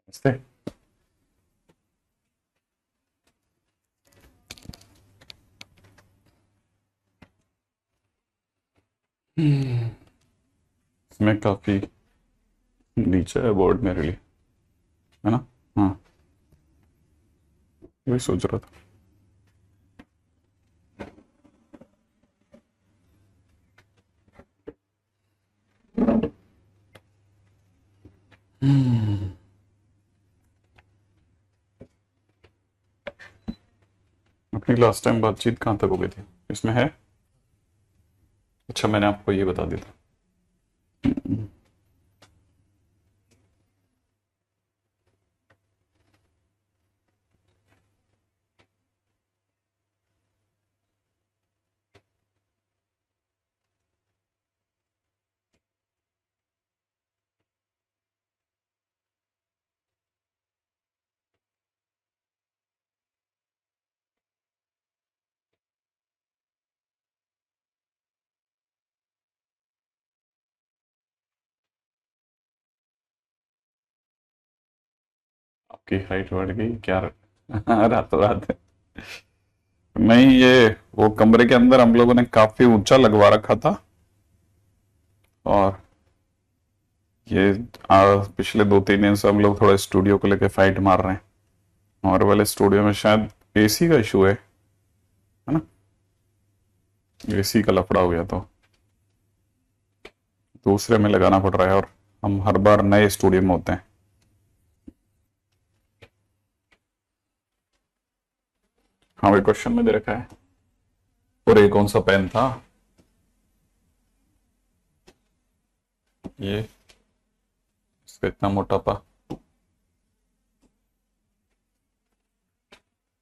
नमस्ते। इसमें काफी नीचे है बोर्ड मेरे लिए, है ना। हाँ, वही सोच रहा था। अपनी लास्ट टाइम बातचीत कहाँ तक हो गई थी? इसमें है। अच्छा, मैंने आपको ये बता दिया था। आपकी हाइट बढ़ गई क्या? रातों रात। नहीं, ये वो कमरे के अंदर हम लोगों ने काफी ऊंचा लगवा रखा था। और ये पिछले 2-3 दिन से हम लोग थोड़ा स्टूडियो को लेके फाइट मार रहे हैं। हमारे वाले स्टूडियो में शायद एसी का इशू है ना। एसी का लफड़ा हो गया तो दूसरे में लगाना पड़ रहा है, और हम हर बार नए स्टूडियो में होते हैं। हाँ, भाई क्वेश्चन में दे रखा है। और ये कौन सा पेन था? ये इसका इतना मोटापा।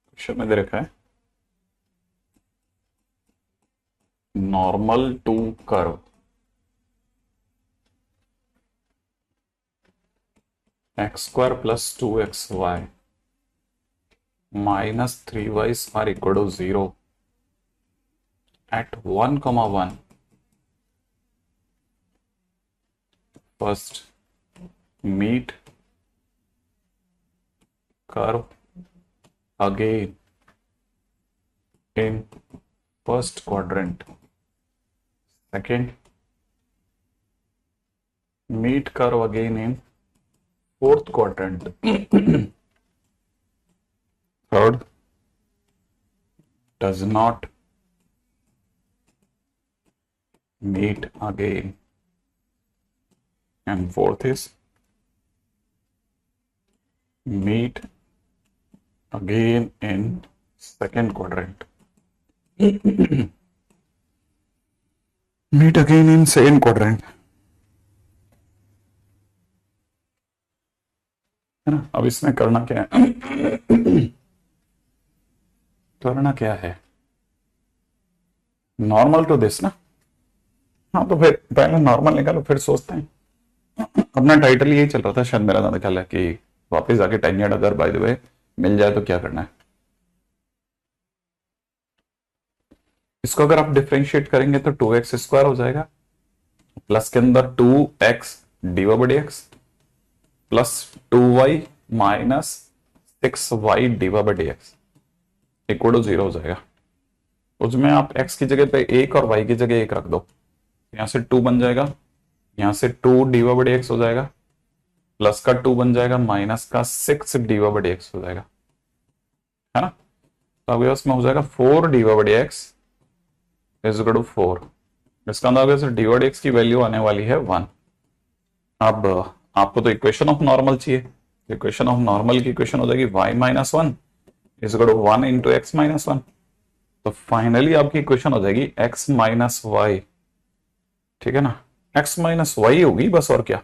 क्वेश्चन में दे रखा है normal to curve x² + 2xy - 3y are equal to 0 at 1, 1. First, meet curve again in first quadrant. Second, meet curve again in fourth quadrant. Third, does not meet again. And fourth is meet again in second quadrant. Meet again in second quadrant, है ना। अब इसमें करना क्या है? करना क्या है? नॉर्मल टू दिस ना। हाँ, तो फिर पहले नॉर्मल निकालो, फिर सोचते हैं। अपना टाइटल यही चल रहा था शायद, मेरा ज्यादा ख्याल है कि वापस आके टेन्योर्ड अगर बाय द वे मिल जाए तो क्या करना है। इसको अगर आप डिफरेंशिएट करेंगे तो 2x² हो जाएगा, प्लस के अंदर 2x dy/dx plus 2y minus 6y dy/dx equal to 0 हो जाएगा। उसमें आप x की जगह पे 1 और y की जगह 1 रख दो, यहां से 2 बन जाएगा, यहां से 2 dy/dx हो जाएगा, प्लस का 2 बन जाएगा, माइनस का 6 dy/dx हो जाएगा, है ना। तो आपके पास में हो जाएगा 4 dy/dx इज इक्वल टू 4। इसका अंदर dy/dx की वैल्यू आने वाली है 1। अब आपको तो इक्वेशन ऑफ नॉर्मल चाहिए। इक्वेशन ऑफ नॉर्मल की इक्वेशन हो जाएगी y - 1 is equal to 1 into x - 1। तो फाइनली आपकी इक्वेशन हो जाएगी x - y, ठीक है ना। x - y होगी बस, और क्या।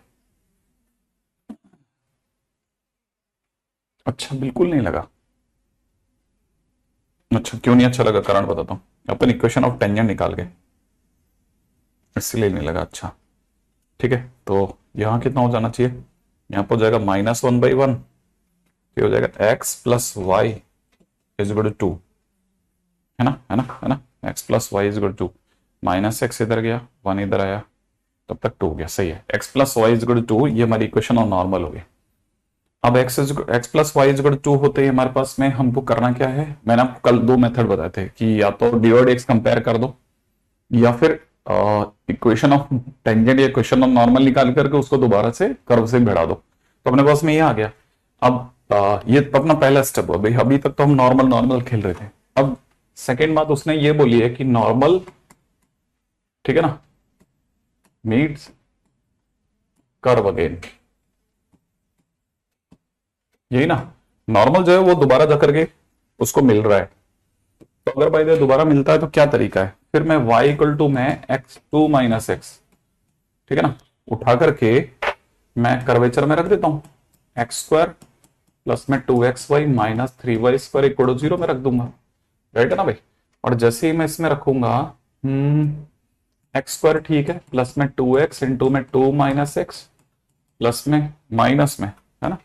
अच्छा, बिल्कुल नहीं लगा। अच्छा, क्यों नहीं अच्छा लगा? कारण बताता हूँ। अपन इक्वेशन ऑफ टेंजेंट निकाल गए, इसलिए नहीं लगा। अच्छा, ठीक है। तो यहां कितना हो जाना चाहिए? यहां पर हो जाएगा -1/1, ये हो जाएगा x + y is equal to 2, है ना, है ना, है ना। x + y is equal to 2, -x इधर गया, 1 इधर आया, तब तक 2 हो गया। सही है, x + y is equal to 2, ये हमारी इक्वेशन ऑफ नॉर्मल हो गई। अब x plus y is two होते ही हमारे पास में हमको करना क्या है, मैंने आपको कल दो मेथड बताए थे कि या तो डिवाइड एक्स कंपेयर कर दो या फिर इक्वेशन ऑफ टेंजेंट या इक्वेशन ऑफ नॉर्मल निकाल करके उसको दोबारा से कर्व से भिड़ा दो, तो अपने पास में ये आ गया। अब ये तो अपना पहला स्टेप हुआ भाई, अभी तक तो हम नॉर्मल नॉर्मल खेल रहे थे। अब सेकेंड बात उसने ये बोली है कि नॉर्मल, ठीक है ना, मीट्स कर्व अगेन, यही ना, नॉर्मल जो है वो दोबारा जाकर के उसको मिल रहा है। तो अगर भाई दोबारा मिलता है तो क्या तरीका है, फिर मैं y इक्वल टू मैं एक्स टू माइनस एक्स, ठीक है ना, उठा करके मैं कर्वेचर में रख देता हूं, एक्स स्क्वायर प्लस में two x y minus three y square equal to zero में रख दूंगा, राइट है ना भाई। और जैसे ही मैं इसमें रखूंगा एक्स स्क्वायर, ठीक है, प्लस में टू एक्स इंटू में टू माइनस एक्स प्लस में माइनस में, है ना,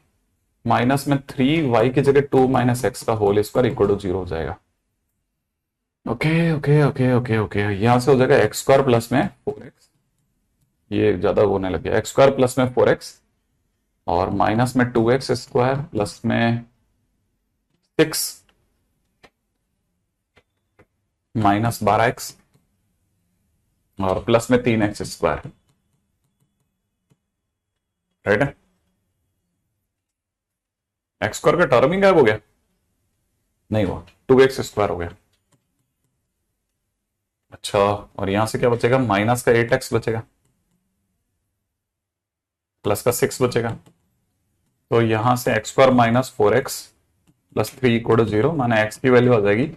माइनस में थ्री वाई की जगह टू माइनस एक्स का whole square equal to zero हो जाएगा। Okay okay okay okay okay, यहां से हो जाएगा एक्स स्क्वायर प्लस में फोर एक्स, ये ज्यादा होने लग गया, एक्स स्क्वायर प्लस में फोर एक्स और माइनस में टू एक्स स्क्वायर प्लस में सिक्स माइनस बारह एक्स और प्लस में तीन एक्स स्क्वायर, राइट है। एक्स स्क्वायर का टर्म ही गायब हो गया, नहीं हुआ, टू एक्स स्क्वायर हो गया। अच्छा, और यहां से क्या बचेगा, माइनस का एट एक्स बचेगा प्लस का सिक्स बचेगा, तो यहां से x square minus four x plus three equal to zero, माने एक्स की वैल्यू आ जाएगी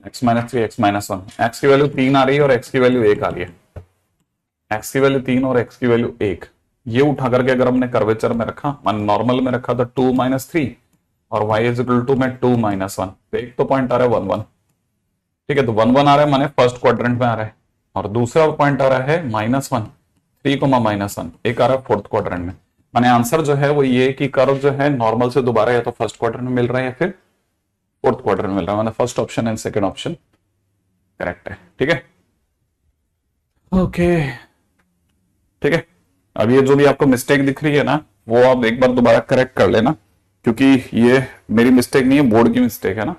x minus three x minus one, x की वैल्यू तीन आ रही है और एक्स की वैल्यू एक आ रही है, एक्स की वैल्यू तीन और एक्स की वैल्यू एक, ये उठा करके अगर हमने कर्वेचर में रखा, मान नॉर्मल में रखा तो टू माइनस थ्री और वाई इज इक्वल टू में टू माइनस वन, तो एक तो पॉइंट आ रहा है वन वन, ठीक है, तो वन वन आ रहा है माने फर्स्ट क्वाड्रेंट में आ रहा है, और दूसरा पॉइंट आ रहा है minus one, three comma minus one, एक आ रहा है फोर्थ क्वाड्रेंट में, माने आंसर जो है वो ये कि कर्व जो है नॉर्मल से दोबारा या तो फर्स्ट क्वाड्रेंट में मिल रहा है या फिर फोर्थ क्वाड्रेंट में मिल रहा है, माने first option and second option correct है, ठीक है। ओके, ठीक है। अब ये जो भी आपको मिस्टेक दिख रही है ना, वो आप एक बार दोबारा करेक्ट कर लेना, क्योंकि ये मेरी मिस्टेक नहीं है, बोर्ड की मिस्टेक है ना,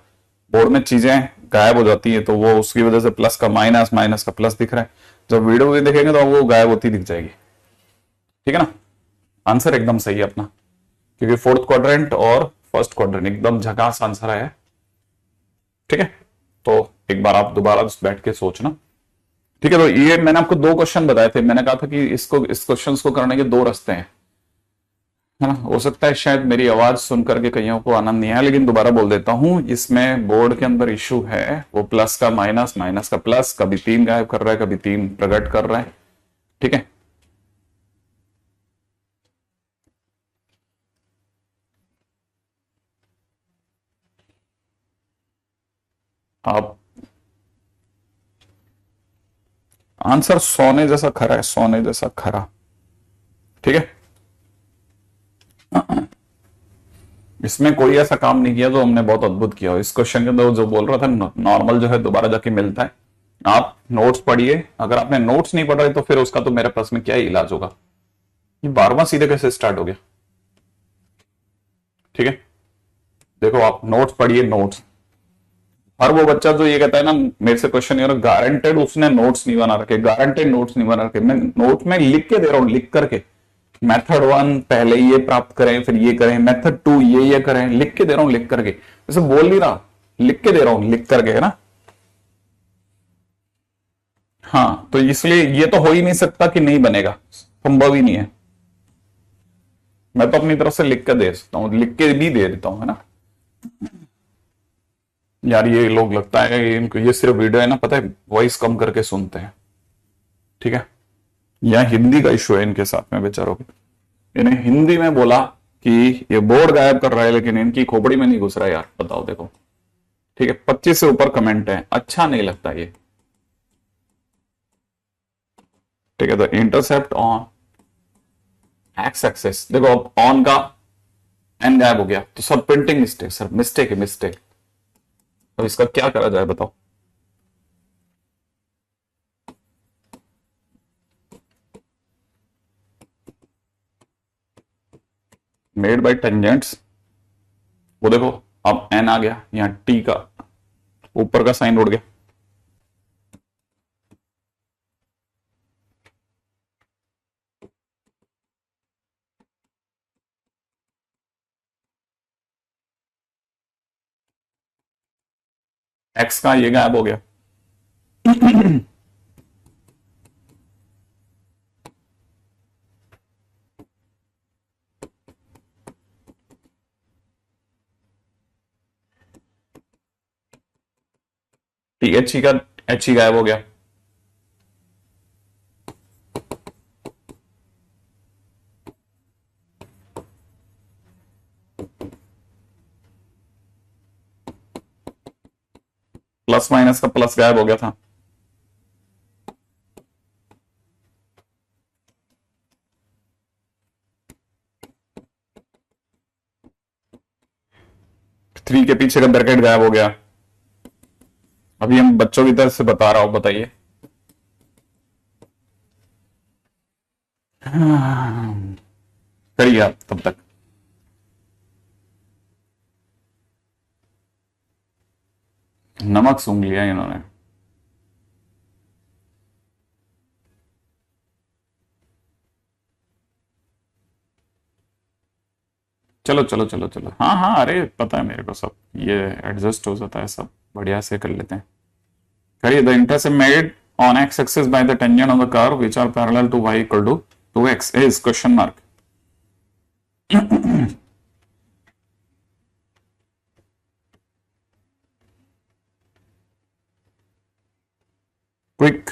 बोर्ड में चीजें गायब हो जाती है तो वो उसकी वजह से प्लस का माइनस माइनस का प्लस दिख रहा है, जब वीडियो भी देखेंगे तो वो गायब होती दिख जाएगी, ठीक है ना। आंसर एकदम सही है अपना, क्योंकि फोर्थ क्वाड्रेंट और फर्स्ट क्वाड्रेंट एकदम झकास आंसर है, ठीक है। तो एक बार आप दोबारा बैठ के सोचना, ठीक है। तो ये मैंने आपको दो क्वेश्चन बताए थे, मैंने कहा था कि इसको इस क्वेश्चन को करने के दो रास्ते हैं, है ना। हो सकता है शायद मेरी आवाज सुनकर के कईयों को आनंद नहीं आया, लेकिन दोबारा बोल देता हूं, इसमें बोर्ड के अंदर इश्यू है वो प्लस का माइनस माइनस का प्लस, कभी तीन गायब कर रहा है कभी तीन प्रकट कर रहा है, ठीक है। आप आंसर सोने जैसा खरा है, सोने जैसा खरा, ठीक है। इसमें कोई ऐसा काम नहीं किया जो हमने बहुत अद्भुत किया हो। इस क्वेश्चन के अंदर जो बोल रहा था नॉर्मल जो है दोबारा जाके मिलता है, आप नोट्स पढ़िए, अगर आपने नोट्स नहीं पढ़ रहे तो फिर उसका तो मेरे पास में क्या ही इलाज होगा, ये बारहवां सीधे कैसे स्टार्ट हो गया, ठीक है। देखो आप नोट्स पढ़िए, नोट्स, हर वो बच्चा जो ये कहता है ना मेरे से क्वेश्चन ये गारंटेड उसने नोट्स नहीं बना रखे, गारंटेड नोट्स नहीं बना रखे, मैं नोट में लिख के दे रहा हूं, लिख करके, मेथड वन पहले ये प्राप्त करें फिर ये करें, मेथड टू ये करें, लिख के दे रहा हूं, लिख करके, जैसे बोल नहीं रहा, लिख के दे रहा हूं लिख करके, है ना। हाँ, तो इसलिए ये तो हो ही नहीं सकता कि नहीं बनेगा, संभव ही नहीं है, मैं तो अपनी तरफ से लिख के दे सकता हूं, लिख के भी दे देता हूं, है ना। यार ये लोग लगता है इनको ये सिर्फ वीडियो है ना, पता है वॉइस कम करके सुनते हैं, ठीक है। यह हिंदी का इशू है इनके साथ में बेचारों के, इन्हें हिंदी में बोला कि ये बोर्ड गायब कर रहा है लेकिन इनकी खोपड़ी में नहीं घुस रहा है, यार बताओ देखो, ठीक है। 25 से ऊपर कमेंट है, अच्छा नहीं लगता ये, ठीक है। तो इंटरसेप्ट ऑन एक्स एक्सेस, देखो अब ऑन का एन गायब हो गया तो सब प्रिंटिंग मिस्टेक, सर मिस्टेक है मिस्टेक, तो इसका क्या करा जाए बताओ। मेड बाय टेंजेंट्स, वो देखो अब एन आ गया, यहां टी का ऊपर का साइन उड़ गया, एक्स का ये गायब हो गया। टी एच ई का एच ई गायब हो गया। प्लस माइनस का प्लस गायब हो गया था। थ्री के पीछे का ब्रैकेट गायब हो गया। अभी हम बच्चों की तरफ से बता रहा हूं, बताइए। करिए आप तब तक। नमक सूंघ लिया इन्होंने। चलो चलो चलो चलो, हाँ हाँ, अरे पता है मेरे को सब, ये एडजस्ट हो जाता है सब, बढ़िया से कर लेते हैं। करिए। The intercept made on x axis by the tangent on the curve which are parallel to y equal to 2x is question mark. Quick.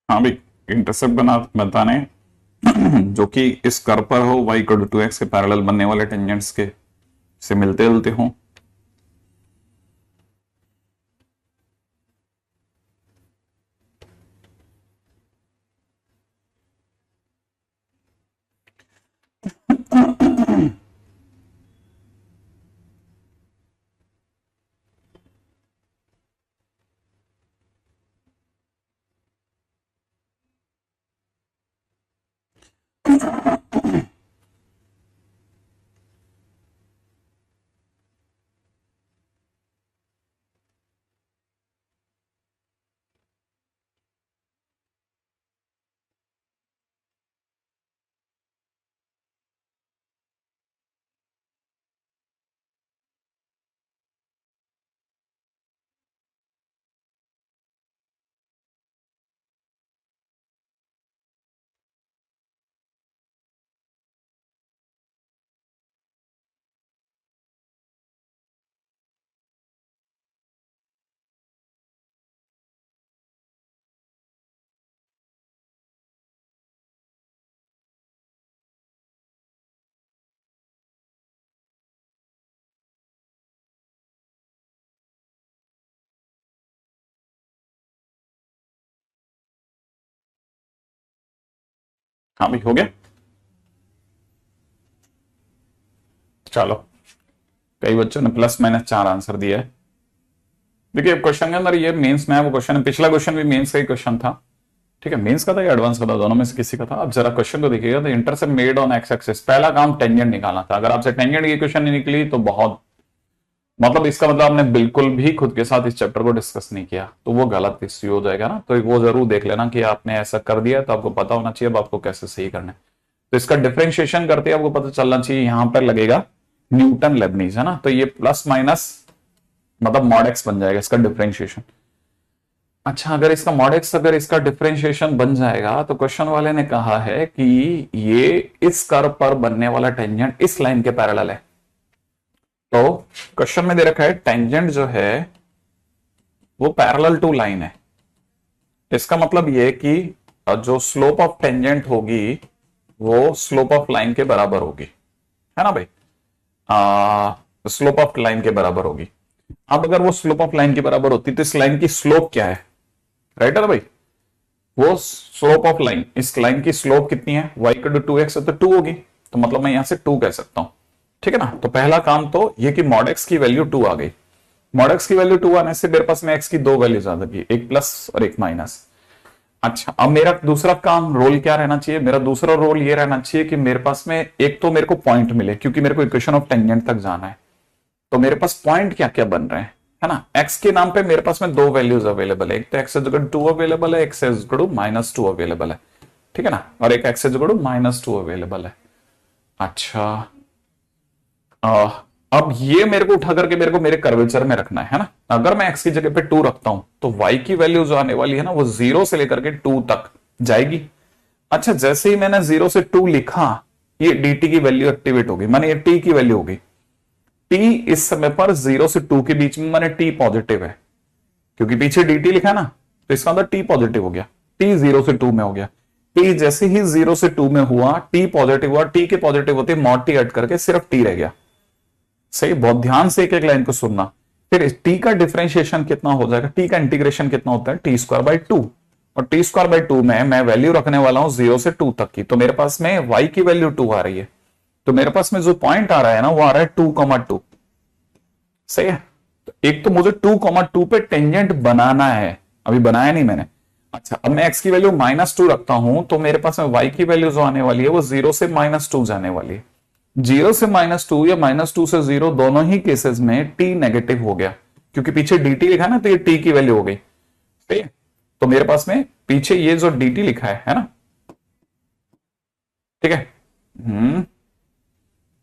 हाँ भाई, इंटरसेप्ट बताने जो कि इस कर्व पर हो, y इक्वल टू 2x के पैरेलल बनने वाले टेंजेंट्स के से मिलते जुलते हों। हाँ भाई, हो गया। चलो, कई बच्चों ने प्लस माइनस 4 आंसर दिया है। देखिए क्वेश्चन के अंदर ये मेंस में है, वो क्वेश्चन है, पिछला क्वेश्चन भी मेंस का ही क्वेश्चन था। ठीक है, मेंस का था या एडवांस का था, दोनों में से किसी का था। अब जरा क्वेश्चन को देखिएगा। तो intercept made on x axis, पहला काम टेंजेंट निकालना था। अगर आपसे टेंजेंट की क्वेश्चन नहीं निकली तो बहुत, मतलब इसका मतलब आपने बिल्कुल भी खुद के साथ इस चैप्टर को डिस्कस नहीं किया, तो वो गलत इश्यू हो जाएगा ना। तो वो जरूर देख लेना कि आपने ऐसा कर दिया, तो आपको पता होना चाहिए अब आपको कैसे सही करना है। तो इसका डिफरेंशिएशन करते आपको पता चलना चाहिए, यहां पर लगेगा न्यूटन लेबनीज, है ना। तो ये प्लस माइनस मतलब मॉड एक्स बन जाएगा इसका डिफरेंशिएशन। अच्छा, अगर इसका मॉड एक्स, अगर इसका डिफरेंशिएशन बन जाएगा, तो क्वेश्चन वाले ने कहा है कि ये इस कर्व पर बनने वाला टेंजेंट इस लाइन के पैरेलल है। तो क्वेश्चन में दे रखा है टेंजेंट जो है वो पैरेलल टू लाइन है। इसका मतलब ये कि जो स्लोप ऑफ टेंजेंट होगी वो स्लोप ऑफ लाइन के बराबर होगी, है ना भाई। स्लोप ऑफ लाइन के बराबर होगी। अब अगर वो स्लोप ऑफ लाइन के बराबर होती तो इस लाइन की स्लोप क्या है, राइट है ना भाई। वो स्लोप ऑफ लाइन, इस लाइन की स्लोप कितनी है, y इक्वल टू 2x है तो 2 होगी, तो मतलब मैं यहां से 2 कह सकता हूं। ठीक है ना, तो पहला काम तो ये कि मॉड x की वैल्यू 2 आ गई। मॉड x की वैल्यू 2 आने से मेरे पास में x की दो वैल्यूज आ गई, एक प्लस और एक माइनस। अच्छा, अब मेरा दूसरा काम रोल क्या रहना चाहिए, मेरा दूसरा रोल ये रहना चाहिए कि मेरे पास में एक तो मेरे को पॉइंट मिले, क्योंकि मेरे को इक्वेशन ऑफ टेंजेंट तक जाना है। तो मेरे पास पॉइंट क्या क्या बन रहे हैं, है ना। x के नाम पे मेरे पास में दो वैल्यूज अवेलेबल है, एक तो x इक्वल टू 2 अवेलेबल है, x इक्वल टू -2 अवेलेबल है। ठीक है ना, और एक x इक्वल टू -2 अवेलेबल है। अच्छा, आ, अब ये मेरे को उठा करके मेरे को मेरे कर्वेचर में रखना है ना। अगर मैं x की जगह पे 2 रखता हूं तो y की वैल्यू जो आने वाली है ना वो 0 से लेकर के 2 तक जाएगी। अच्छा, जैसे ही मैंने 0 से 2 लिखा, ये dt की वैल्यू एक्टिवेट होगी, माने ये t की वैल्यू होगी। t इस समय पर 0 से 2 के बीच में, माने t पॉजिटिव है, क्योंकि पीछे dt लिखा है ना, तो इसका मतलब t पॉजिटिव हो गया। t 0 से 2 में हो गया। t जैसे ही 0 से 2 में हुआ, t पॉजिटिव हुआ, t के पॉजिटिव होते मॉड t हट करके सिर्फ t रह गया। सही, बहुत ध्यान से एक एक लाइन को सुनना। फिर टी का डिफरेंशिएशन कितना हो जाएगा, टी का इंटीग्रेशन कितना होता है, टी स्क्वायर बाई 2, और टी स्क्वायर बाई 2 में मैं वैल्यू रखने वाला हूं 0 से 2 तक की, तो मेरे पास में y की वैल्यू 2 आ रही है। तो मेरे पास में जो पॉइंट आ रहा है ना वो आ रहा है 2,2। सही है, तो एक तो मुझे 2,2 पे टेंजेंट बनाना है, अभी बनाया नहीं मैंने। अच्छा, अब मैं x की वैल्यू -2 रखता हूं तो मेरे पास में y की वैल्यू जो आने वाली है वो 0 से -2 जाने वाली है। 0 से -2 या -2 से 0 दोनों ही केसेस में t नेगेटिव हो गया, क्योंकि पीछे dt लिखा है ना, तो ये t की वैल्यू हो गई। ठीक है, तो मेरे पास में पीछे ये जो dt लिखा है ना, ठीक है,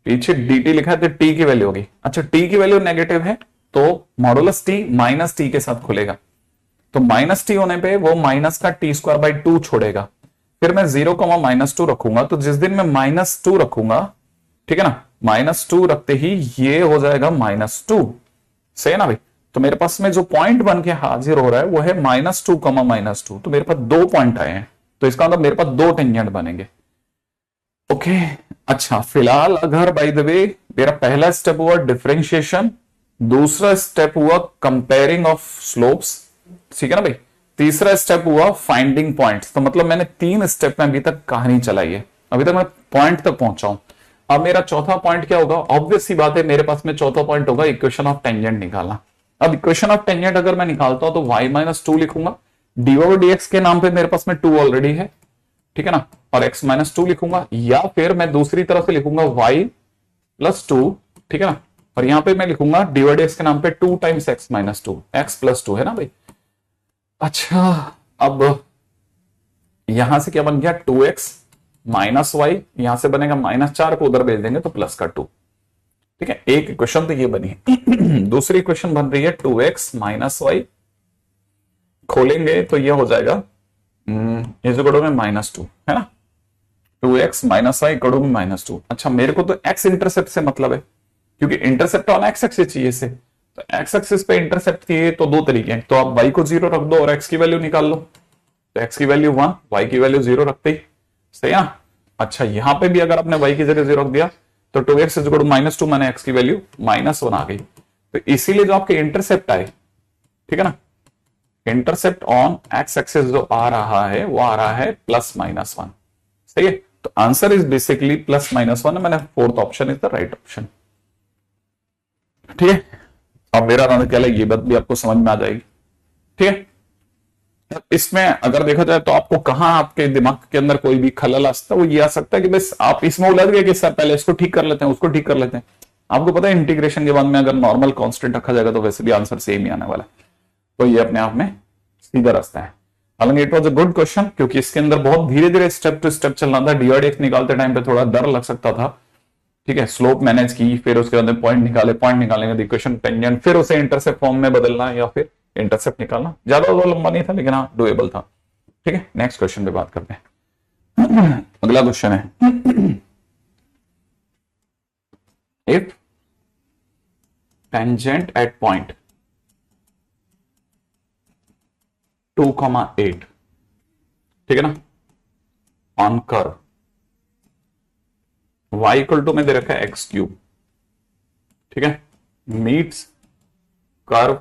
पीछे dt लिखा है तो t की वैल्यू होगी। अच्छा, t की वैल्यू नेगेटिव है तो मॉडुलस t माइनस t के साथ खुलेगा, तो माइनस टी होने पे वो माइनस का टी स्क्वायर बाई 2 छोड़ेगा। फिर मैं 0, -2 रखूंगा, तो जिस दिन मैं -2 रखूंगा, ठीक है ना, -2 रखते ही ये हो जाएगा -2। सही है ना भाई, तो मेरे पास में जो पॉइंट बन के हाजिर हो रहा है वो है -2, -2, तो मेरे पास दो पॉइंट आए हैं, तो इसका मतलब मेरे पास दो टेंजेंट बनेंगे। ओके, अच्छा, फिलहाल अगर बाय द वे मेरा पहला स्टेप हुआ डिफरेंशिएशन, दूसरा स्टेप हुआ कंपेयरिंग ऑफ स्लोप्स, ठीक है ना भाई, तीसरा स्टेप हुआ फाइंडिंग पॉइंट्स, तो मतलब मैंने 3 स्टेप में अभी तक कहानी चलाई है, अभी तक मैं पॉइंट तक पहुंचा हूं। अब मेरा चौथा पॉइंट क्या होगा, ऑब्वियस सी बात है, मेरे पास में चौथा पॉइंट होगा इक्वेशन ऑफ टेंजेंट निकालना। अब इक्वेशन ऑफ टेंजेंट अगर मैं निकालता हूं तो y-2 लिखूंगा, dy/dx के नाम पे मेरे पास में 2 ऑलरेडी है, ठीक है ना, और x-2 लिखूंगा, या फिर मैं दूसरी तरफ से लिखूंगा y+2, ठीक है ना, और यहां पे मैं लिखूंगा dy/dx के नाम पे 2 टाइम्स x-2, x+2 है ना भाई। अच्छा, अब यहां से क्या बन गया, 2x माइनस वाई, यहां से बनेगा -4 को उधर भेज देंगे तो प्लस का 2। ठीक है, एक इक्वेशन तो ये बनी दूसरी इक्वेशन बन रही है 2x माइनस वाई, खोलेंगे तो ये हो जाएगा इस कड़ों में -2, है ना, 2x माइनस वाई कड़ों में -2। अच्छा, मेरे को तो x इंटरसेप्ट से मतलब है, क्योंकि इंटरसेप्ट वाला x एक्सिस चाहिए से, तो x एक्सिस पे इंटरसेप्ट चाहिए तो दो तरीके हैं, तो आप y को 0 रख दो और x की वैल्यू निकाल लो, तो x की वैल्यू 1, y की वैल्यू 0 रखते ही, सही है। अच्छा, यहां पे भी अगर आपने y की जगह 0 रख दिया तो 2x -2 मैंने x की वैल्यू -1 आ गई, तो इसीलिए जो आपके इंटरसेप्ट आए, ठीक है ना, इंटरसेप्ट ऑन x एक्सिस जो आ रहा है वो आ रहा है +-1, सही है, तो आंसर इज बेसिकली +-1, मैंने fourth option is the right option. ठीक है, अब मेरा क्या है, ये बात भी आपको समझ में आ जाएगी। ठीक है, इसमें अगर देखा जाए तो आपको कहां आपके दिमाग के अंदर कोई भी खलल आ सकता है, वो ये आ सकता है कि बस आप इसमें उलझ गए कि सर पहले इसको ठीक कर लेते हैं, उसको ठीक कर लेते हैं। आपको पता है इंटीग्रेशन के बाद में अगर नॉर्मल कांस्टेंट रखा जाएगा तो वैसे भी आंसर सेम ही आने वाला है, तो ये अपने आप में सीधा रास्ता है। हालांकि it was a good question, क्योंकि इसके अंदर बहुत धीरे धीरे स्टेप टू स्टेप चलना था, dy/dx निकालते टाइम पे थोड़ा डर लग सकता था। ठीक है, स्लोप मैनेज की, फिर उसके बाद पॉइंट निकाले, पॉइंट निकालने के बाद इक्वेशन टेंजेंट, फिर उसे इंटरसेप्ट फॉर्म में बदलना या फिर इंटरसेप्ट निकालना, ज्यादा तो लंबा नहीं था लेकिन हाँ डुएबल था। ठीक है, नेक्स्ट क्वेश्चन पे बात करते हैं। अगला क्वेश्चन है, इफ टेंजेंट एट पॉइंट 2,8, ठीक है ना, on curve y equal to में दे रखा है x3, ठीक है, मीट्स कर्व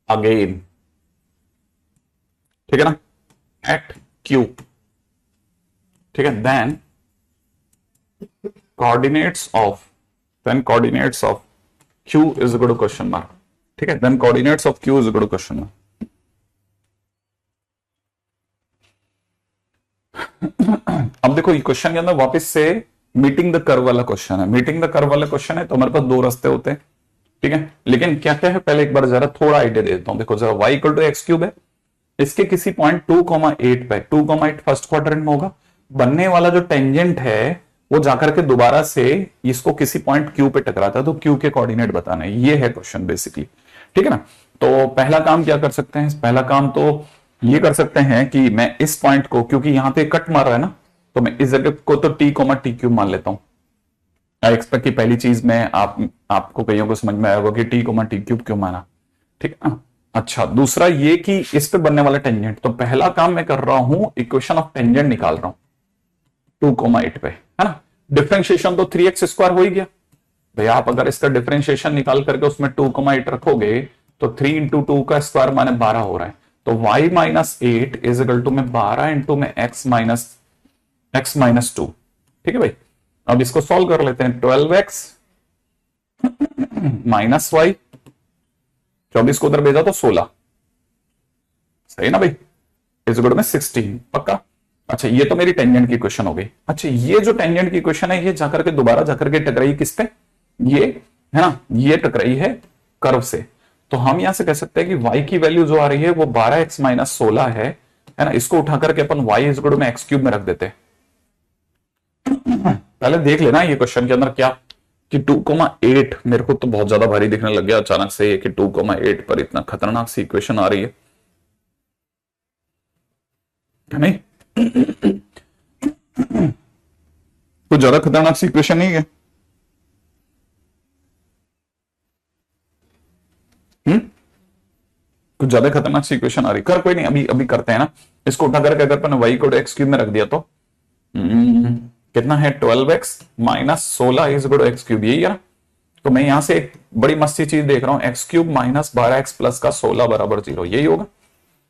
अगेन, ठीक है ना, एट क्यू, ठीक है, then coordinates of q is equal to question mark, ठीक है, then coordinates of q is equal to question mark. अब देखो ये क्वेश्चन के अंदर वापस से मीटिंग द कर्व वाला क्वेश्चन है, मीटिंग द कर्व वाला क्वेश्चन है, तो हमारे पास दो रास्ते होते हैं, ठीक है, लेकिन क्या क्या है पहले एक बार जरा थोड़ा आइडिया दे देता हूं। देखो जरा y equal to x cube है, इसके किसी पॉइंट 2,8 पे, 2,8 फर्स्ट क्वाड्रेंट में होगा, बनने वाला जो टेंजेंट है वो जाकर के दोबारा से इसको किसी पॉइंट क्यू पे टकराता है, तो क्यू के कोऑर्डिनेट बताना है, ये है क्वेश्चन बेसिकली, ठीक है ना। तो पहला काम क्या कर सकते हैं, पहला काम तो ये कर सकते हैं कि मैं इस पॉइंट को, क्योंकि यहां पे कट मार रहा है ना, तो मैं इस जगह को तो टी क्यूब मान लेता हूं। आई एक्सपेक्ट की पहली चीज में आपको कईयों को समझ में आएगा कि टी क्यूब क्यों माना, ठीक है ना। अच्छा, दूसरा ये कि इस पे बनने वाला टेंजेंट, तो पहला काम मैं कर रहा हूं इक्वेशन ऑफ टेंजेंट निकाल रहा हूं 2,8 पे, है ना। डिफरेंशिएशन तो 3x² हो ही गया भैया, आप अगर इसका डिफरेंशिएशन निकाल करके उसमें 2,8 रखोगे तो 3 इंटू 2 का स्क्वायर माने 12 हो रहा है, तो y minus 8 is equal to में 12 इंटू में x माइनस 2, ठीक है भाई। अब इसको सॉल्व कर लेते हैं, 12x माइनस y, 24 को उधर भेजा तो 16, सही ना भाई, इज इक्वल टू में 16 पक्का। अच्छा, ये तो मेरी टेंजेंट की क्वेश्चन हो गई। अच्छा, ये जो टेंजेंट की क्वेश्चन है ये जाकर के दोबारा जाकर के टकराई किस पे, ये है ना, ये टकराई है कर्व से, तो हम यहां से कह सकते हैं कि y की वैल्यू जो आ रही है वो 12x माइनस 16 है ना। इसको उठा करके अपन y इज इक्वल टू में एक्स क्यूब में रख देते हैं। पहले देख लेना ये क्वेश्चन के अंदर क्या कि 2,8 मेरे को तो बहुत ज्यादा भारी दिखने लग गया अचानक से ये कि 2,8 पर इतना खतरनाक सी इक्वेशन आ रही है नहीं। कुछ ज्यादा खतरनाक सी इक्वेशन नहीं है, कुछ ज्यादा खतरनाक सी इक्वेशन आ रही, कर कोई नहीं, अभी अभी करते हैं ना। इसको उठा करके अगर अपन y को एक्स क्यूब में रख दिया तो कितना है, 12x minus 16 is equal to x cube, यही है ना। तो मैं यहां से एक बड़ी मस्ती चीज देख रहा हूं, x cube minus 12x plus का 16 बराबर 0, यही होगा,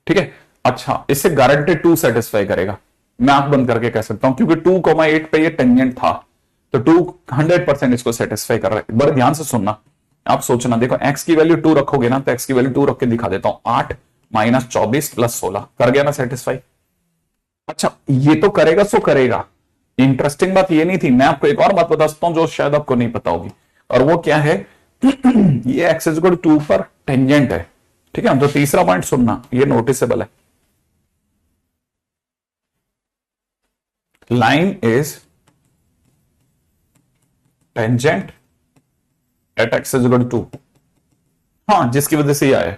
ठीक है। अच्छा, इससे गारंटेड 2 सेटिस्फाई करेगा, मैं आंख बंद करके कह सकता हूं, क्योंकि 2,8 पे ये टेंजेंट था, तो 2 100% इसको सेटिस्फाई कर रहा है। बड़े ध्यान से सुनना, आप सोचना, देखो x की वैल्यू 2 रखोगे ना, तो x की वैल्यू 2 रख के दिखा देता हूं, 8 माइनस 24 प्लस 16 कर गया ना सेटिस्फाई। अच्छा, ये तो करेगा सो करेगा। इंटरेस्टिंग बात ये नहीं थी, मैं आपको एक और बात बता सकता हूं जो शायद आपको नहीं पता होगी, और वो क्या है ये x इज इक्वल टू 2 पर टेंजेंट है, ठीक है। तो तीसरा पॉइंट सुनना, ये नोटिसेबल है, line is tangent at x is equal to 2, हाँ, जिसकी वजह से ये आया।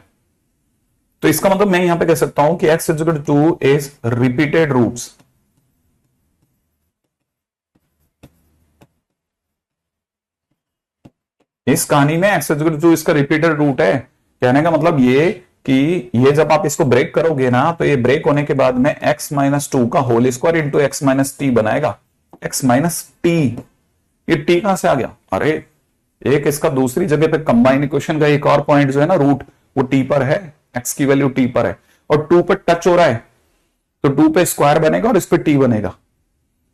तो इसका मतलब मैं यहां पे कह सकता हूं कि x is equal to 2 is repeated roots, इस कहानी में x इज इक्वल टू 2 इसका रिपीटेड रूट है। कहने का मतलब ये कि ये जब आप इसको ब्रेक करोगे ना, तो ये ब्रेक होने के बाद में x माइनस 2 का whole square into x minus t बनाएगा, x माइनस टी, ये t कहां से आ गया, अरे एक इसका दूसरी जगह पे कंबाइन इक्वेशन का एक और पॉइंट जो है ना रूट, वो टी पर है, x की वैल्यू टी पर है और 2 पर टच हो रहा है, तो 2 पे स्क्वायर बनेगा और इस पे t बनेगा।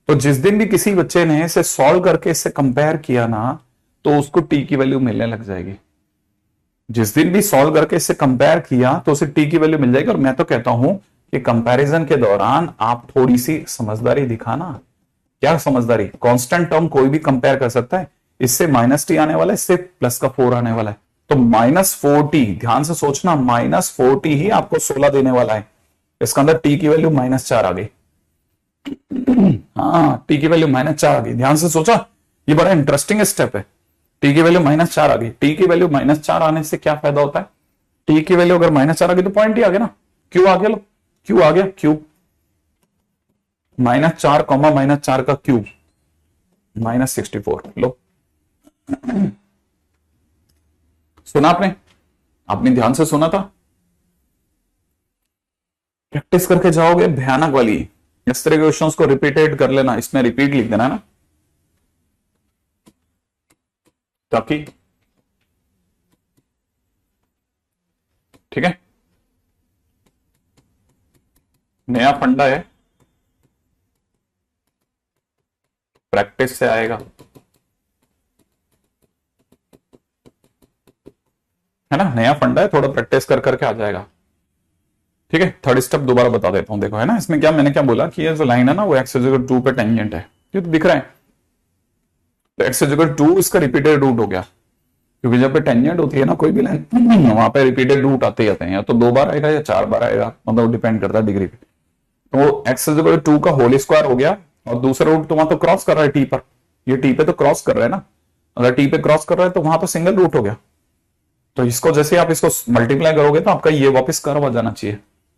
तो जिस दिन भी किसी बच्चे ने इसे सॉल्व करके इससे कंपेयर किया ना, तो उसको टी की वैल्यू मिलने लग जाएगी। जिस दिन भी सॉल्व करके इससे कंपेयर किया तो उसे टी की वैल्यू मिल जाएगी। और मैं तो कहता हूं कि कंपैरिजन के दौरान आप थोड़ी सी समझदारी दिखाना। क्या समझदारी, कांस्टेंट टर्म कोई भी कंपेयर कर सकता है, इससे माइनस टी आने वाला है, इससे प्लस का 4 आने वाला है, तो -4t, ध्यान से सोचना, -4t ही आपको 16 देने वाला है। इसका अंदर टी की वैल्यू -4 आ गई, हाँ, टी की वैल्यू -4 आ गई, ध्यान से सोचा, ये बड़ा इंटरेस्टिंग स्टेप है। टी की वैल्यू -4 आ गई, टी की वैल्यू -4 आने से क्या फायदा होता है, टी की वैल्यू अगर -4 आ गई तो पॉइंट ही आ गया ना, क्यू आ गया, लो क्यू आ गया, क्यू -4 -4 का क्यूब -64, लो सुना आपने, आपने ध्यान से सुना था, प्रैक्टिस करके जाओगे भयानक वाली। इस तरह के क्वेश्चंस को रिपीटेड कर लेना, इसमें रिपीट लिख देना है ना, ताकि ठीक है। नया फंडा है, प्रैक्टिस से आएगा, है ना, नया फंडा है, थोड़ा प्रैक्टिस कर करके आ जाएगा। ठीक है, थर्ड स्टेप दोबारा बता देता हूं, देखो है ना, इसमें क्या मैंने क्या बोला कि ये जो लाइन है ना वो एक्स इक्वल टू पे टेंजेंट है, ये तो दिख रहा है, तो एक्स इक्वल टू इसका रिपीटेड रूट हो गया, क्योंकि जब पे टेंजेंट होती है ना कोई भी लाइन वहां पे रिपीटेड रूट आते ही आते हैं, या तो 2 बार आएगा या 4 बार आएगा, मतलब डिपेंड करता है डिग्री पे। तो एक्स इक्वल टू का होल स्क्वायर हो गया, और दूसरा रूट तो वहां तो क्रॉस कर रहा है टी पर, ये टी पे तो क्रॉस कर रहा है ना, अगर टी पे क्रॉस कर रहा है तो वहां तो सिंगल रूट हो गया, तो इसको जैसे आप इसको मल्टीप्लाई करोगे तो आपका ये वापस कर्व आ जाना चाहिए।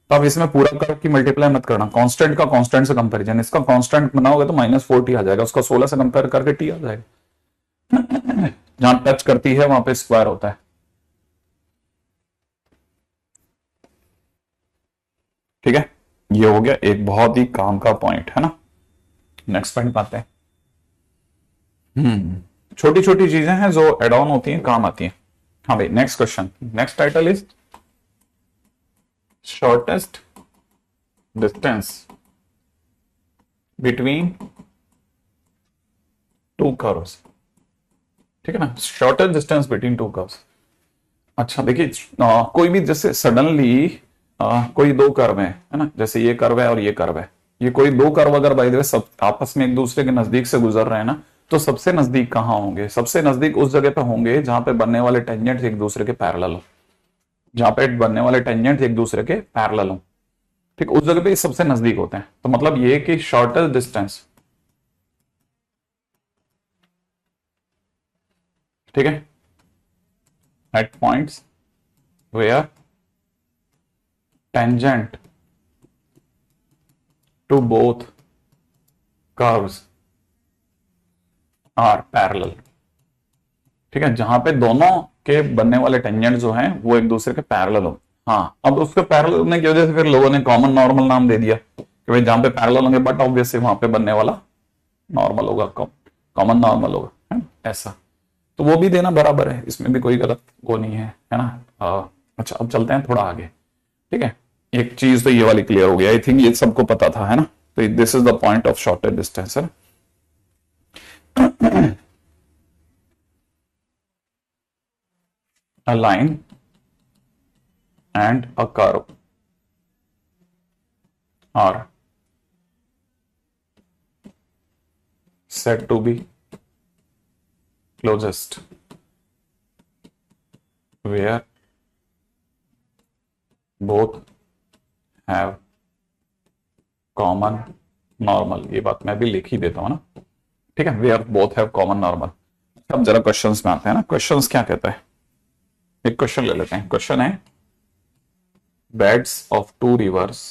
तो आप इसमें पूरा कर्व की मल्टीप्लाई मत करना, कांस्टेंट का कांस्टेंट से कंपैरिजन, इसका कांस्टेंट बनाओगे तो -4t आ जाएगा, उसका 16 से कंपेयर करके टी आ जाएगा, जहां टच करती है वहां पे स्क्वायर होता है। ठीक है, ये हो गया एक बहुत ही काम का पॉइंट, है ना। नेक्स्ट पॉइंट पाते हैं। छोटी छोटी चीजें हैं जो एड ऑन होती हैं, काम आती हैं। हाँ भाई, next question, next title is shortest distance between two curves. ठीक है ना, shortest distance between two curves. अच्छा देखिए, कोई भी जैसे सडनली कोई दो कर्व है ना, जैसे ये कर्व है और ये कर्व है, ये कोई दो कर्व अगर बाय द वे सब आपस में एक दूसरे के नजदीक से गुजर रहे हैं ना, तो सबसे नजदीक कहां होंगे, सबसे नजदीक उस जगह पे होंगे जहां पे बनने वाले टेंजेंट एक दूसरे के पैरेलल हो, जहां पे बनने वाले टेंजेंट एक दूसरे के पैरेलल हो, ठीक, उस जगह पे ये सबसे नजदीक होते हैं। तो मतलब ये कि शॉर्टेस्ट डिस्टेंस, ठीक है, at points where tangent to both curves are parallel. ठीक है, जहां पे दोनों के बनने वाले टेंजेंट जो हैं वो एक दूसरे के पैरेलल हो। हाँ, अब उसके पैरेलल होने की वजह से फिर लोगों ने कॉमन नॉर्मल नाम दे दिया कि भाई जहां पे पैरेलल होंगे, बट ऑब्वियसली वहां पे बनने वाला नॉर्मल होगा, कॉमन नॉर्मल होगा, है ऐसा। तो वो भी देना बराबर है, इसमें भी कोई गलत वो नहीं है ना। अच्छा, अब चलते हैं थोड़ा आगे। ठीक है, एक चीज तो ये वाली क्लियर हो गया, आई थिंक ये सबको पता था, है ना। तो this is the point of shortest distance, है। A line and a curve are said to be closest where both have common normal। ये बात मैं भी लिख ही देता हूं ना, ठीक है, where both have common normal। अब जरा क्वेश्चंस में आते हैं ना, क्वेश्चंस क्या कहता है, एक क्वेश्चन ले लेते हैं। क्वेश्चन है, beds of two rivers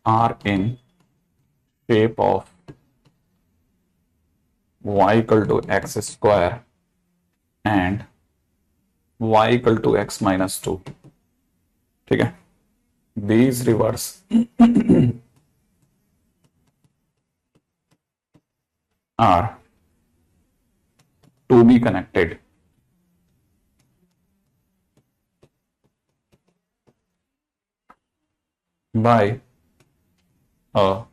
are in shape of y equal to x square and y equal to x minus 2। ठीक है, these rivers are to be connected by a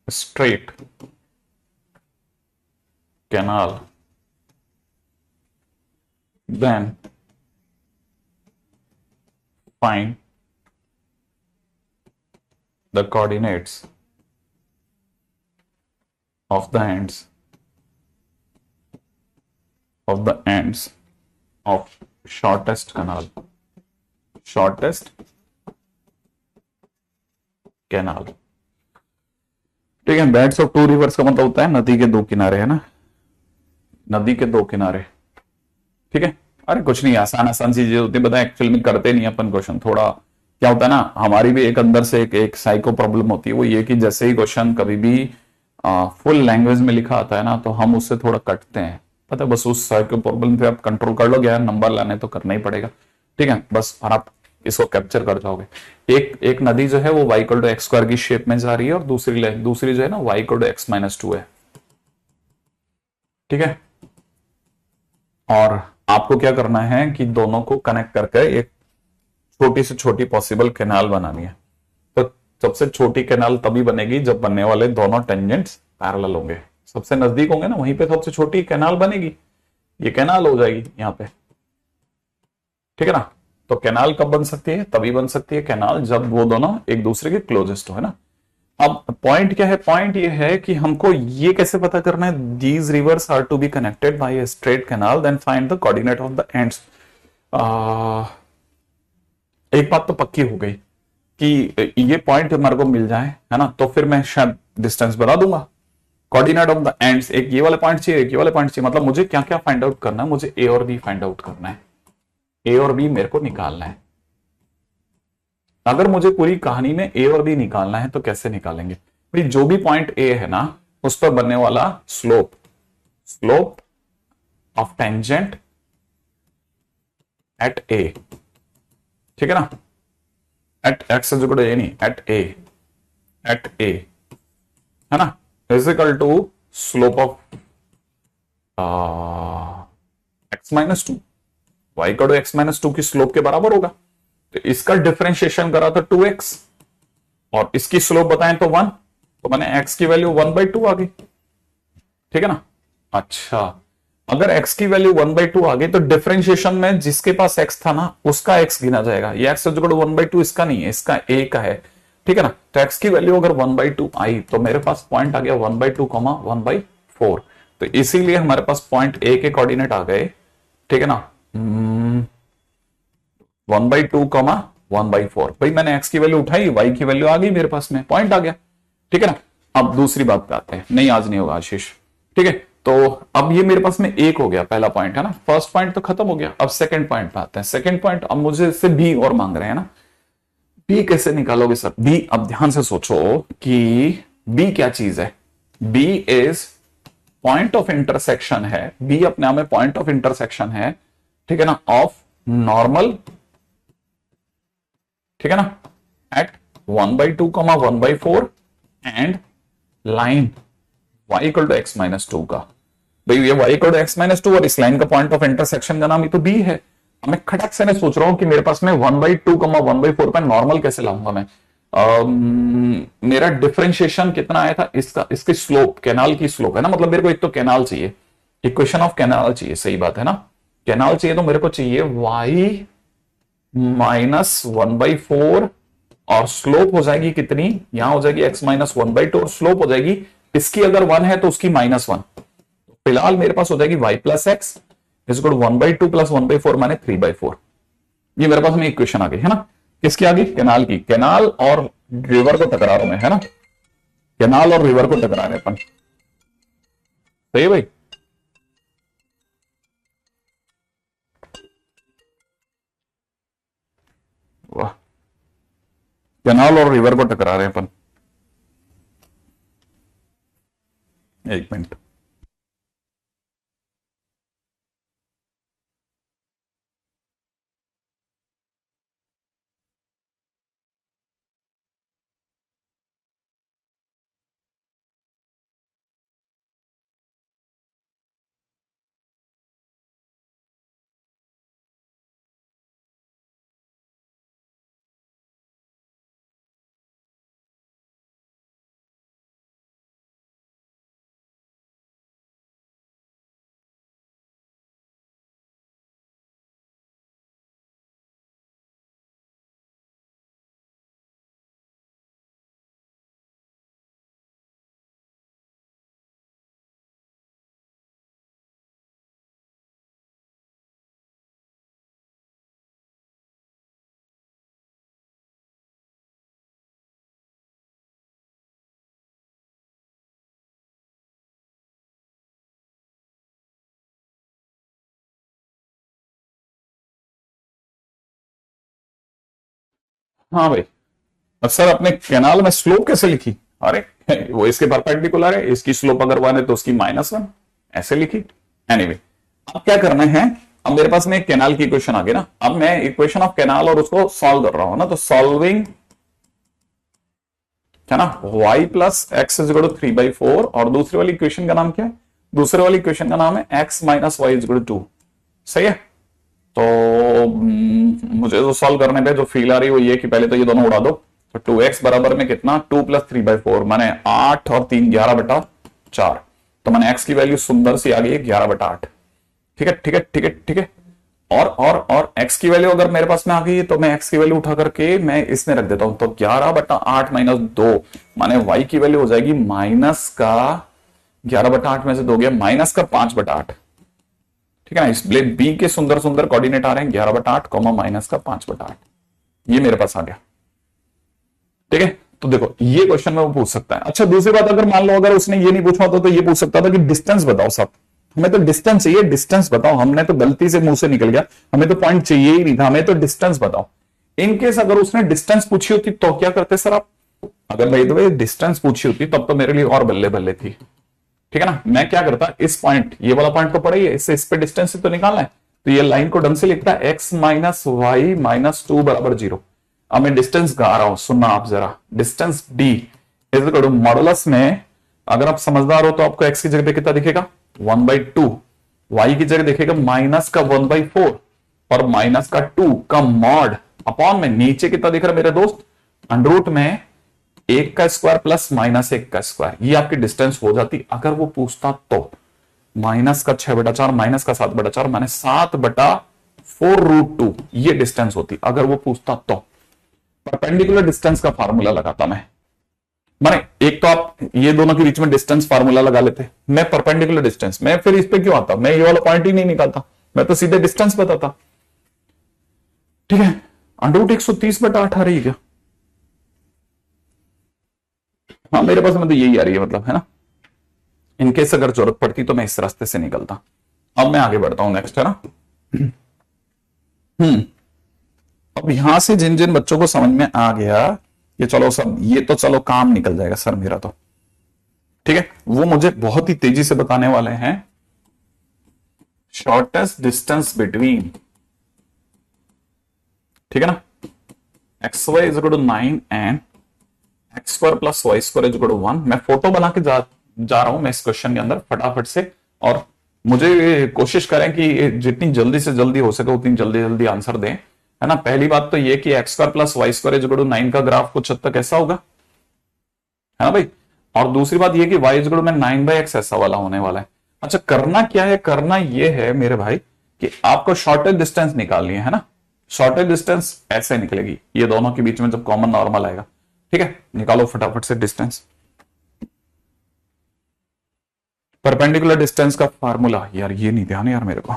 straight canal, then find the coordinates of the ends of shortest canal, shortest canal। ठीक है, beds of two reverse का मतलब होता है नदी के दो किनारे, है ना, नदी के दो किनारे। ठीक है, अरे कुछ नहीं, आसान आसान चीजें होती है, बताए एक्चुअल में करते नहीं अपन क्वेश्चन। थोड़ा क्या होता है ना, हमारी भी एक अंदर से एक साइको प्रॉब्लम होती है, वो ये कि जैसे ही क्वेश्चन कभी भी फुल लैंग्वेज में लिखा आता है ना, तो हम उससे थोड़ा कटते हैं, पता है, बस उस साइको प्रॉब्लम पे आप कंट्रोल कर लो, यार नंबर लाने तो करना ही पड़ेगा। ठीक है, बस, और आप इसको कैप्चर कर जाओगे। एक नदी जो है वो y equal to x square की शेप में जा रही है, और दूसरी जो है ना y इक्वल टू x-2 है। ठीक है, और आपको क्या करना है कि दोनों को कनेक्ट करके एक छोटी से छोटी पॉसिबल कैनाल बनानी है। तो सबसे छोटी कैनाल तभी बनेगी जब बनने वाले दोनों टेंजेंट्स पैरेलल होंगे, सबसे नजदीक होंगे ना, वहीं पे सबसे छोटी कैनाल बनेगी। ये कैनाल हो जाएगी यहां पे, ठीक है ना। तो कैनाल कब बन सकती है? तभी बन सकती है कैनाल जब वो दोनों एक दूसरे के क्लोजेस्ट हो, है ना। अब पॉइंट क्या है? पॉइंट ये है कि हमको ये कैसे पता करना है, these rivers are to be connected by a straight canal, then find the coordinate of the ends. एक बात तो पक्की हो गई कि ये पॉइंट हमारे को मिल जाए, है ना, तो फिर मैं शायद डिस्टेंस बना दूंगा। कोऑर्डिनेट ऑफ द एंड्स, एक ये वाले पॉइंट चाहिए, एक ये वाले पॉइंट चाहिए, मतलब मुझे क्या क्या फाइंड आउट करना है, मुझे ए और बी फाइंड आउट करना है, ए और बी मेरे को निकालना है। अगर मुझे पूरी कहानी में ए और बी निकालना है तो कैसे निकालेंगे भाई? जो भी पॉइंट ए है ना, उस पर बनने वाला slope, slope of tangent at a, ठीक है ना, at x equal to a नहीं, एट ए, एट ए, है ना, is equal to slope of x minus two, y equal to x minus two की स्लोप के बराबर होगा। तो इसका डिफरेंशिएशन करा तो 2x और इसकी स्लोप बताएं तो 1, तो मैंने x की वैल्यू 1/2 आ गई, ठीक है ना। अच्छा, अगर x की वैल्यू 1/2 आ गई तो डिफरेंशिएशन में जिसके पास x था ना उसका x गिना जाएगा। ये x 1/2 इसका नहीं है, इसका a का है, ठीक है ना। तो x की वैल्यू अगर 1/2 आई तो मेरे पास पॉइंट आ गया 1/2, 1/4। तो इसीलिए हमारे पास पॉइंट a के कोऑर्डिनेट आ गए, ठीक है ना, 1/2, 1/4। भाई मैंने x की वैल्यू उठाई, y की वैल्यू आ गई मेरे पास में, पॉइंट आ गया, ठीक है ना। अब दूसरी बात पे आते हैं, नहीं आज नहीं होगा आशीष, ठीक है। तो अब ये मेरे पास में एक हो गया, पहला पॉइंट है ना, फर्स्ट पॉइंट तो खत्म हो गया। अब सेकंड पॉइंट पे आते हैं। सेकंड पॉइंट, अब मुझे इससे बी और मांग रहे हैं ना, बी कैसे निकालोगे सर? बी, अब ध्यान से सोचो कि बी क्या चीज है। B is point of intersection है, बी अपने आप में पॉइंट ऑफ इंटरसेक्शन है, ठीक है ना, ऑफ नॉर्मल, ठीक है ना, at 1/2, 1/4 and line y equal to x minus two का। भाई ये y equal to x minus two और इस लाइन का पॉइंट ऑफ इंटरसेक्शन का नाम ही तो b है। मैं खटक से नहीं सोच रहा हूं कि मेरे पास में 1/2, 1/4 पर नॉर्मल कैसे लाऊंगा मैं। मेरा डिफरेंशिएशन कितना आया था इसका, इसकी स्लोप, कैनाल की स्लोप है ना, मतलब मेरे को एक तो कैनाल चाहिए, इक्वेशन ऑफ कैनाल चाहिए, सही बात है ना। कैनाल चाहिए तो मेरे को चाहिए y माइनस 1/4 और स्लोप हो जाएगी कितनी, यहां हो जाएगी x माइनस 1/2 और स्लोप हो जाएगी इसकी अगर 1 है तो उसकी -1। फिलहाल मेरे पास हो जाएगी y plus x is equal 1/2 plus 1/4 माने 3/4। ये मेरे पास में इक्वेशन आ गई है ना, किसकी आ गई? कैनाल की। कैनाल और रिवर को टकरा रहा हूं मैं, है ना, कैनाल और रिवर को टकरा रहे अपन, सही है भाई। वाह, कैनाल और रिवर को टकरा रहे हैं अपन। एक मिनट, हाँ भाई। अब सर अपने कैनाल में स्लोप कैसे लिखी? अरे वो इसके परपेंडिकुलर है, इसकी स्लोप अगर 1 है तो उसकी -1, ऐसे लिखी। एनीवे, अब क्या करना है, अब मेरे पास में एक कैनाल की इक्वेशन आ गई ना, अब मैं इक्वेशन ऑफ कैनाल और उसको सॉल्व कर रहा हूं ना, तो सॉल्विंग, है ना, y plus x is equal to 3/4 और दूसरी वाली इक्वेशन का नाम क्या है? दूसरे वाली इक्वेशन का नाम है x minus y is equal to 2। सही है। तो मुझे जो सॉल्व करने पे जो फील आ रही है वो ये कि पहले तो ये दोनों उड़ा दो। तो 2x बराबर में कितना, 2 प्लस 3/4 माने 8 और 3 11/4। तो मैंने x की वैल्यू सुंदर सी आ गई है 11/8। ठीक है ठीक है ठीक है ठीक है। और x की वैल्यू अगर मेरे पास में आ गई है तो मैं x की वैल्यू उठा करके मैं इसमें रख देता हूं। तो 11/8 माइनस 2 माने y की वैल्यू हो जाएगी माइनस का 11/8 में से 2 गया माइनस का 5/8। ठीक है ना, इसलिए बी के सुंदर सुंदर कोऑर्डिनेट आ रहे हैं 11/8 कॉमा माइनस का 5/8। ये मेरे पास आ गया। ठीक है, तो देखो ये क्वेश्चन में वो पूछ सकता है। अच्छा दूसरी बात, अगर मान लो अगर उसने ये नहीं पूछा होता तो ये पूछ सकता था कि डिस्टेंस बताओ साहब, हमें तो डिस्टेंस चाहिए, डिस्टेंस बताओ। हमने तो गलती से मुंह से निकल गया, हमें तो पॉइंट चाहिए ही नहीं था, हमें तो डिस्टेंस बताओ। इनकेस अगर उसने डिस्टेंस पूछी होती तो क्या करते सर आप, अगर भाई डिस्टेंस पूछी होती तब तो मेरे लिए और बल्ले बल्ले थी। ठीक है ना, मैं क्या करता, इस पॉइंट, ये वाला पॉइंट तो पड़ा ही है, इससे इस पे डिस्टेंस तो निकालना है। तो ये लाइन को ढंग से लिखता है x माइनस वाई माइनस 2 बराबर 0। अब मैं डिस्टेंस गा रहा हूं, सुनना आप जरा। Distance d is equal to modulus में, अगर आप समझदार हो तो आपको x की जगह पे कितना दिखेगा 1/2, y की जगह दिखेगा माइनस का 1/4 और माइनस का 2 का मॉड अपॉन में नीचे कितना दिख रहा है मेरे दोस्त, अंडर रूट में 1 का स्क्वायर प्लस माइनस 1 का स्क्वायर। ये आपकी डिस्टेंस हो जाती अगर वो पूछता तो। माइनस का 6/4 माइनस का 7/4 माइनस 7/4√2 ये डिस्टेंस होती अगर वो पूछता तो। परपेंडिकुलर डिस्टेंस का फार्मूला लगाता मैं, माने एक तो आप ये दोनों के बीच में डिस्टेंस फार्मूला लगा लेते, मैं परपेंडिकुलर डिस्टेंस, मैं फिर इस पे क्यों आता, मैं ये वाला पॉइंट ही नहीं निकालता, मैं तो सीधे डिस्टेंस बताता। ठीक है, अंडर रूट 130/8 आ रही है क्या, हाँ मेरे पास में तो यही आ रही है, मतलब है ना। इनकेस अगर जरूरत पड़ती तो मैं इस रास्ते से निकलता। अब मैं आगे बढ़ता हूं, नेक्स्ट है ना। अब यहां से जिन जिन बच्चों को समझ में आ गया ये चलो सब, ये तो चलो काम निकल जाएगा सर मेरा तो। ठीक है, वो मुझे बहुत ही तेजी से बताने वाले हैं शॉर्टेस्ट डिस्टेंस बिटवीन, ठीक है ना, x y is equal to 9 and x square plus y square is equal to 1। मैं फोटो बना के जा रहा हूं मैं इस क्वेश्चन के अंदर फटाफट से, और मुझे कोशिश करें कि जितनी जल्दी से जल्दी हो सके उतनी जल्दी जल्दी आंसर दें, है ना। पहली बात तो ये कि x square plus y square is equal to 9 का ग्राफ कुछ हद तक ऐसा होगा, है ना भाई। और दूसरी बात ये कि y इज इक्वल टू में 9/x ऐसा वाला होने वाला है। अच्छा करना क्या है, करना ये है मेरे भाई कि आपको शॉर्टेज डिस्टेंस निकालनी है ना। शॉर्टेज डिस्टेंस ऐसे निकलेगी, ये दोनों के बीच में जब कॉमन नॉर्मल आएगा। ठीक है, निकालो फटाफट से डिस्टेंस, परपेंडिकुलर डिस्टेंस का फार्मूला। यार ये नहीं ध्यान है यार मेरे को।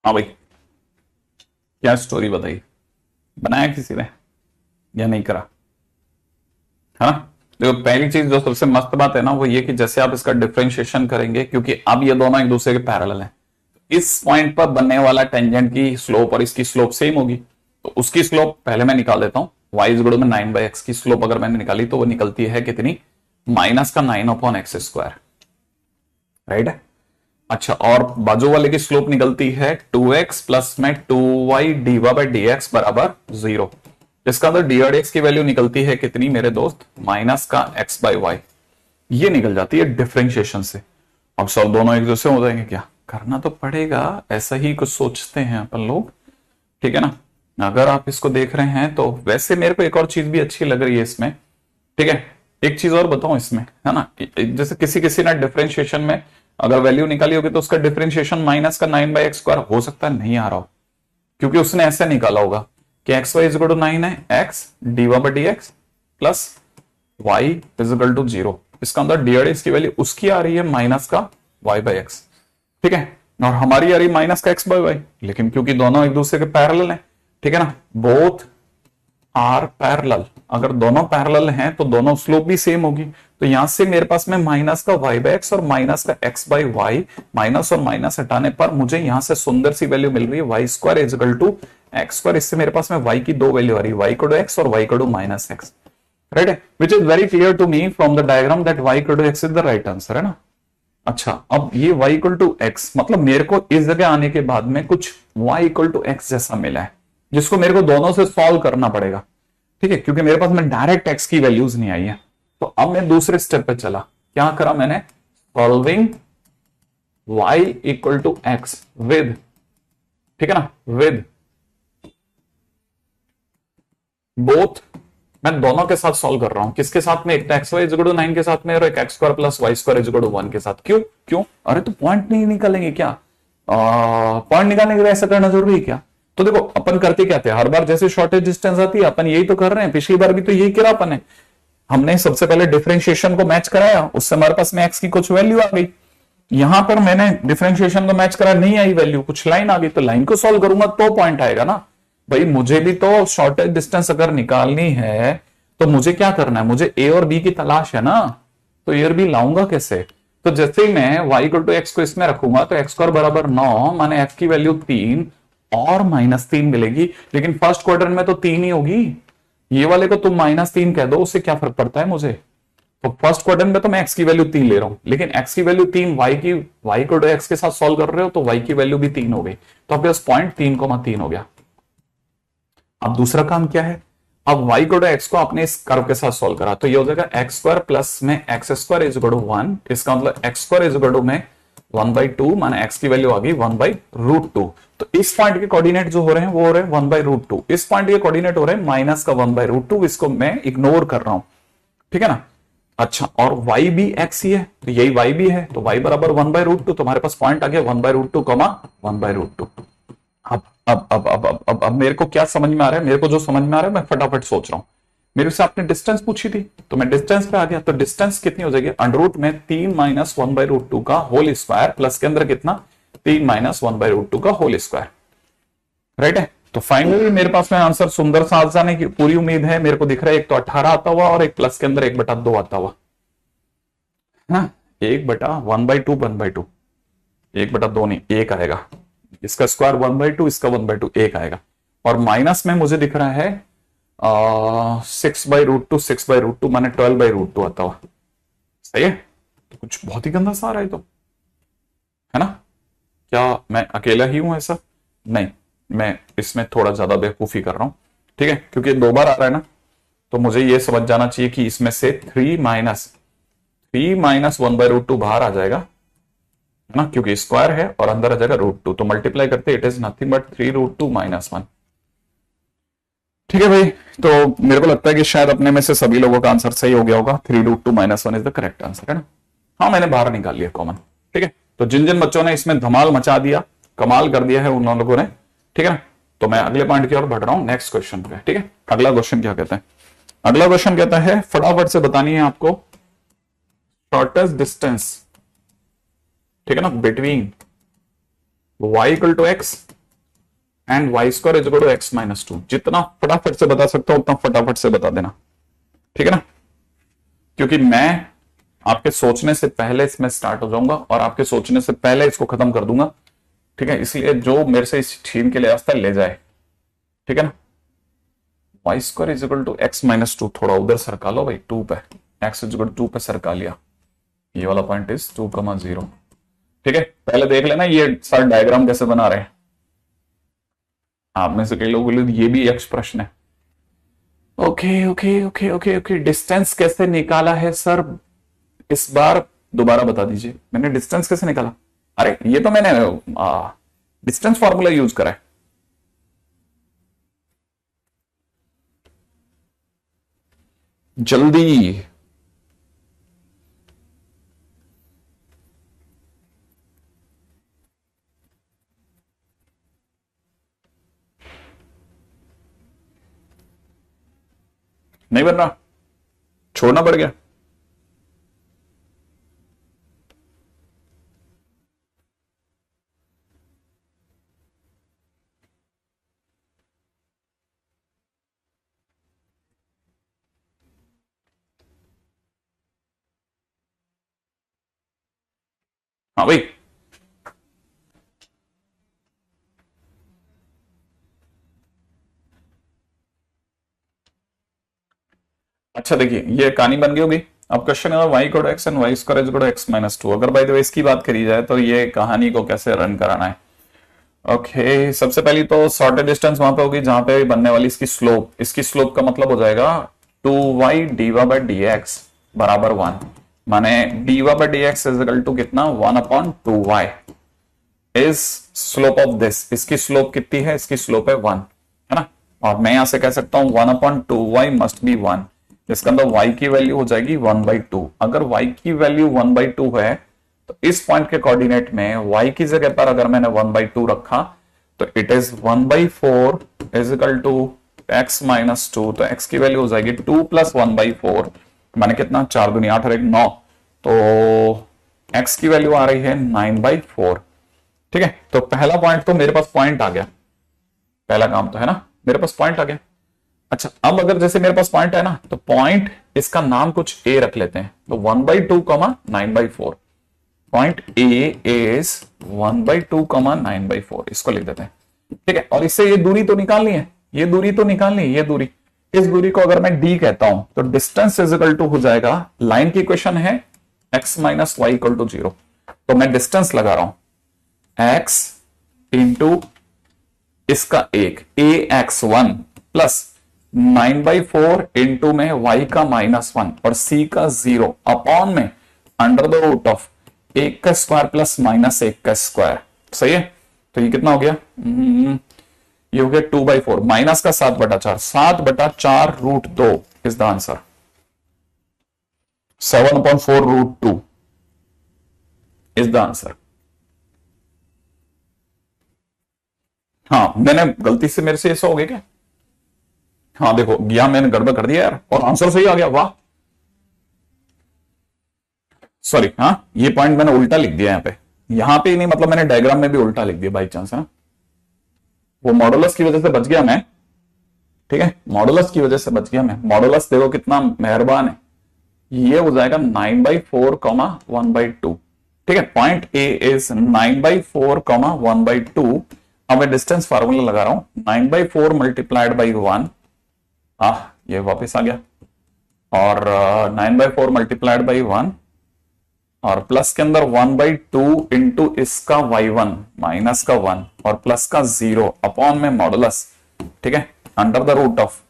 हाँ भाई, क्या स्टोरी बताई, बनाया किसी ने या नहीं करा, है ना। देखो पहली चीज जो सबसे मस्त बात है ना वो ये कि जैसे आप इसका डिफरेंशिएशन करेंगे, क्योंकि अब ये दोनों एक दूसरे के पैरेलल हैं, इस पॉइंट पर बनने वाला टेंजेंट की स्लोप और इसकी स्लोप सेम होगी। तो उसकी स्लोप पहले मैं निकाल देता हूं, y is equal to 9/x की स्लोप अगर मैंने निकाली तो वो निकलती है कितनी, माइनस का 9/x², राइट है। अच्छा और बाजू वाले की स्लोप निकलती है 2x प्लस में 2y dy/dx बराबर 0। इसका अंदर डी एक्स की वैल्यू निकलती है कितनी मेरे दोस्त, माइनस का एक्स बाई वाई, ये निकल जाती है डिफरेंशिएशन से। अब सब दोनों एक दूसरे हो जाएंगे, क्या करना तो पड़ेगा, ऐसा ही कुछ सोचते हैं अपन लोग, ठीक है ना। अगर आप इसको देख रहे हैं तो वैसे मेरे को एक और चीज भी अच्छी लग रही है इसमें, ठीक है। एक चीज और बताऊं इसमें, है ना, जैसे किसी किसी ने डिफरेंशिएशन में अगर वैल्यू निकाली होगी तो उसका डिफरेंशिएशन माइनस का 9/x² हो सकता है नहीं आ रहा हो, क्योंकि उसने ऐसे निकाला होगा कि एक्स वाई इजिकल टू 9 है, x dy by d x plus y is equal to 0। इसका अंदर डी एक्स की वैल्यू उसकी आ रही है माइनस का वाई बाई एक्स, ठीक है, और हमारी आ रही माइनस का एक्स बाई वाई, लेकिन क्योंकि दोनों एक दूसरे के पैरेलल हैं, ठीक है ना, बोथ आर पैरेलल, अगर दोनों पैरेलल हैं तो दोनों स्लोप भी सेम होगी, तो यहां से मेरे पास में माइनस का वाई बाई एक्स और माइनस का एक्स बाई वाई, माइनस और माइनस हटाने पर मुझे यहां से सुंदर सी वैल्यू मिल रही है y square is equal to x square. इससे मेरे पास में वाई की दो वैल्यू आ रही है, वाई इक्वल टू एक्स और y equal to minus x, right है, which is very clear to me from the diagram that y equal to x is the right answer, है ना। अच्छा, अब ये y इक्वल टू एक्स मतलब मेरे को इस जगह आने के बाद में कुछ y इक्वल टू एक्स जैसा मिला है, जिसको मेरे को दोनों से सॉल्व करना पड़ेगा, ठीक है, क्योंकि मेरे पास में डायरेक्ट x की वैल्यूज नहीं आई है। तो अब मैं दूसरे स्टेप पे चला, क्या करा मैंने, solving y equal to x with, ठीक है ना, विद बोथ, मैं दोनों के साथ सॉल्व कर रहा हूं, किसके साथ में, एक एक्स वाई इक्वल टू 9 के साथ में और एक x square plus y square equal to 1 के साथ। क्यों क्यों, अरे तो पॉइंट नहीं निकालेंगे क्या, पॉइंट निकालने के लिए ऐसा करना जरूरी है क्या। तो देखो अपन करते क्या थे, हर बार जैसे शॉर्टेज डिस्टेंस आती है अपन यही तो कर रहे हैं, पिछली बार भी तो यही किया अपन ने, हमने सबसे पहले डिफरेंशिएशन को मैच कराया, उससे हमारे पास में एक्स की कुछ वैल्यू आ गई, यहां पर मैंने डिफरेंशिएशन को मैच करा, नहीं आई वैल्यू, कुछ लाइन आ गई, तो लाइन को सॉल्व करूंगा तो पॉइंट आएगा ना भाई। मुझे भी तो शॉर्टेज डिस्टेंस अगर निकालनी है तो मुझे क्या करना है, मुझे ए और बी की तलाश है ना, तो ए और बी लाऊंगा कैसे। तो जैसे ही मैं y इक्वल टू एक्स को इसमें रखूंगा तो एक्स स्क्वायर बराबर 9 माने f की वैल्यू 3 और -3 मिलेगी, लेकिन फर्स्ट क्वाड्रेंट में तो 3 ही होगी, ये वाले को तुम -3 कह दो, उससे क्या फर्क पड़ता है मुझे। तो फर्स्ट क्वाड्रेंट में तो मैं x की वैल्यू 3 ले रहा हूं, लेकिन x की value 3 y equal to x के साथ सॉल्व कर रहे हो तो y की वैल्यू भी 3 हो गई, तो आपके पास पॉइंट 3,3 हो गया। अब दूसरा काम क्या है, अब y इक्वल टू एक्स को आपने इस कर्व के साथ सॉल्व करा, तो ये हो जाएगा एक्स स्क्वायर प्लस में x square is equal to 1, इसका मतलब x square is equal to में 1/2 माने x की वैल्यू आ गई 1/√2। तो इस पॉइंट के कोऑर्डिनेट जो हो रहे हैं वो हो रहे हैं 1/√2, इस पॉइंट के कोऑर्डिनेट हो रहे हैं माइनस का 1/√2, इसको मैं इग्नोर कर रहा हूं, ठीक है ना। अच्छा, और y भी x ही है, तो यही y भी है, तो y बराबर 1/√2, तो हमारे पास पॉइंट आ गया 1/√2, 1/√2। अब मेरे को क्या समझ में आ रहा है, मेरे को जो समझ में आ रहा है मैं फटाफट सोच रहा हूं। मेरे से आपने डिस्टेंस पूछी थी तो मैं डिस्टेंस पे आ गया, तो डिस्टेंस कितनी हो जाएगी, अंडर में 3 माइनस 1/√2 का होल स्क्वायर प्लस के अंदर कितना 3 माइनस 1/√2 का होल स्क्वायर, राइट है। तो फाइनली मेरे पास में आंसर सुंदर सा आ जाने की पूरी उम्मीद है, मेरे को दिख रहा है एक तो 18 आता हुआ और एक प्लस के अंदर 1/2 आता हुआ, हाँ 1/1/2 1/2, 1/2 नहीं 1 आएगा, इसका स्क्वायर 1/2, इसका 1/2 1 आएगा, और माइनस में मुझे दिख रहा है 6/√2 6/√2 माने 12/√2 आता हुआ, सही है। तो कुछ बहुत ही गंदा सा आ रहा है तो, है ना, क्या मैं अकेला ही हूं ऐसा, नहीं मैं इसमें थोड़ा ज्यादा बेवकूफी कर रहा हूं, ठीक है, क्योंकि 2 बार आ रहा है ना, तो मुझे ये समझ जाना चाहिए कि इसमें से 3 माइनस 1/√2 बाहर आ जाएगा ना, क्योंकि स्क्वायर है और अंदर आ जाएगा √2, तो मल्टीप्लाई करते इट इज नथिंग बट 3√2 - 1, ठीक है भाई। तो मेरे को लगता है कि शायद अपने में से सभी लोगों का आंसर सही हो गया होगा, 3√2 - 1 इज द करेक्ट आंसर, है ना। हाँ मैंने बाहर निकाल लिया कॉमन, ठीक है। तो जिन जिन बच्चों ने इसमें धमाल मचा दिया, कमाल कर दिया है उन लोगों ने, ठीक है ना। तो मैं अगले पॉइंट की ओर बढ़ रहा हूं, नेक्स्ट क्वेश्चन पे, ठीक है। अगला क्वेश्चन क्या कहता है, अगला क्वेश्चन कहता है फटाफट से बतानी है आपको, शॉर्टेस्ट डिस्टेंस, ठीक है ना, between y equal to x and y square is equal to x -2। जितना फटाफट से बता सकता हूं उतना फटाफट से बता देना, ठीक है ना, क्योंकि मैं आपके सोचने से पहले इसमें स्टार्ट हो जाऊंगा और आपके सोचने से पहले इसको खत्म कर दूंगा, ठीक है। इसलिए जो मेरे से इस छीन के ले आता है ले जाए, ठीक है ना। Y square is equal to x -2, थोड़ा उधर सरका लो भाई, 2 पे, एक्स इज इक्वल टू 2 पे सरका लिया, ये वाला पॉइंट इज 2,0, ठीक है। पहले देख लेना ये सारा डायग्राम कैसे बना रहे हैं, आप में से कई लोगों के लिए ये भी यक्ष प्रश्न है, okay okay okay okay okay, distance कैसे निकाला है सर, इस बार दोबारा बता दीजिए, मैंने डिस्टेंस कैसे निकाला? अरे ये तो मैंने डिस्टेंस फॉर्मूला यूज करा है। जल्दी। नहीं बन रहा, छोड़ना पड़ गया। हाँ भाई। अच्छा देखिए, ये कहानी बन गई होगी। अब क्वेश्चन है y equal to x and y square is equal to x minus two. अगर बाय द वे इसकी बात करी जाए तो ये कहानी को कैसे रन कराना है। ओके सबसे पहली तो शॉर्टेड डिस्टेंस वहां पे होगी जहां पे बनने वाली इसकी स्लोप, इसकी स्लोप का मतलब हो जाएगा 2y diva by d x बराबर 1। माने dy by d x is equal to कितना, 1/2y is slope of this. इसकी स्लोप कितनी है, इसकी स्लोप है 1, है ना। और मैं यहां से कह सकता हूं 1/2y मस्ट बी 1। इसके अंदर y की वैल्यू हो जाएगी 1/2। अगर y की वैल्यू 1/2 है तो इस पॉइंट के कोऑर्डिनेट में y की जगह पर अगर मैंने 1/2 रखा तो it is 1/4 is equal to x minus 2। तो x की वैल्यू हो जाएगी 2 प्लस 1/4 माने कितना, 4 दूनी 8 और 1 9। तो x की वैल्यू आ रही है 9/4। ठीक है, तो पहला पॉइंट तो मेरे पास पॉइंट आ गया, पहला काम तो है ना, मेरे पास पॉइंट आ गया। अच्छा अब अगर जैसे मेरे पास पॉइंट है ना तो पॉइंट इसका नाम कुछ ए रख लेते हैं। तो 1/2 9/4, पॉइंट ए इज 1/2 9/4, इसको लिख देते हैं। ठीक है, और इससे ये दूरी तो निकालनी है, ये दूरी तो निकालनी है, ये दूरी, इस दूरी को अगर मैं डी कहता हूं तो डिस्टेंस इज इक्वल टू हो जाएगा, लाइन की इक्वेशन है x minus y equal to 0। तो मैं डिस्टेंस लगा रहा हूं x इंटू इसका एक ax1 प्लस 9/4 इंटू में y का -1 और c का 0 अपॉन में अंडर द रूट ऑफ 1 का स्क्वायर प्लस -1 का स्क्वायर। सही है, तो ये कितना हो गया, ये हो गया 2/4 माइनस का 7/4, 7/4 root 2 is the answer. 7/4 root 2 is the answer. हाँ मैंने गलती से, मेरे से ऐसा हो गया क्या, हाँ देखो गया, मैंने गड़बड़ कर दिया यार और आंसर सही आ गया, वाह। सॉरी, हाँ ये पॉइंट मैंने उल्टा लिख दिया यहाँ पे ही नहीं, मतलब मैंने डायग्राम में भी उल्टा लिख दिया बाई चांस, है ना। वो मॉडुलस की वजह से बच गया मैं। ठीक है, मॉडुलस की वजह से बच गया मैं। मॉडुलस देखो कितना मेहरबान है, ये हो जाएगा 9/4 1/2। ठीक है, पॉइंट ए इज 9/4 1/2। अब मैं डिस्टेंस फार्मूला लगा रहा हूं, 9/4 मल्टीप्लाइड बाई 1, ये वापस आ गया, और 9/4 मल्टीप्लाइड बाई 1 और प्लस के अंदर 1/2 इंटू इसका y1 माइनस का 1 और प्लस का 0 अपॉन में मॉडुलस। ठीक है, अंडर द रूट ऑफ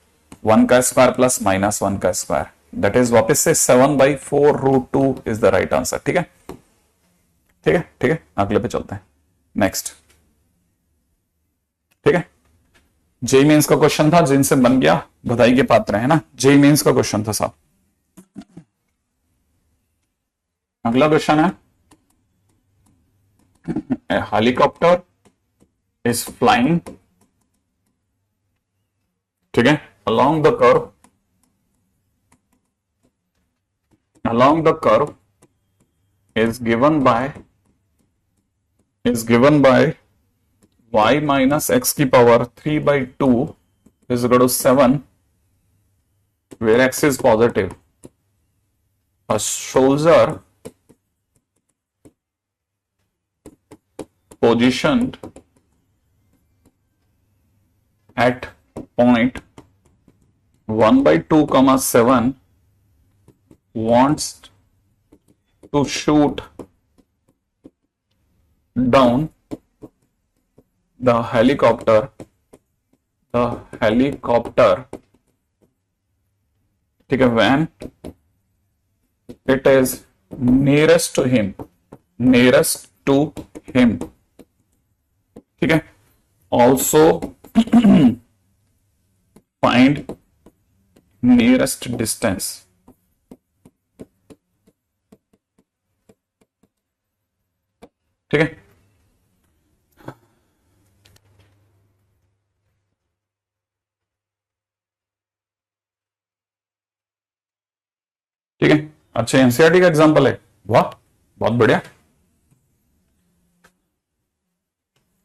1 का स्क्वायर प्लस -1 का स्क्वायर, दैट इज वापस से 7/4 root 2 is the right answer. ठीक है, ठीक है, ठीक है, अगले पे चलते हैं, नेक्स्ट। ठीक है, जेई मेंस का क्वेश्चन था, जिनसे बन गया बधाई के पात्र है ना। जेई मेंस का क्वेश्चन था साहब। अगला क्वेश्चन है, a helicopter is flying, ठीक है, along the curve is given by y minus x की power 3/2 is equal to 7 where x is positive. A soldier positioned at point 1/2, 7 wants to shoot down the helicopter ठीक है, when it is nearest to him, nearest to him, ठीक है, also find nearest distance, ठीक है। ठीक है, अच्छा NCERT का एग्जांपल है, वाह बहुत बढ़िया।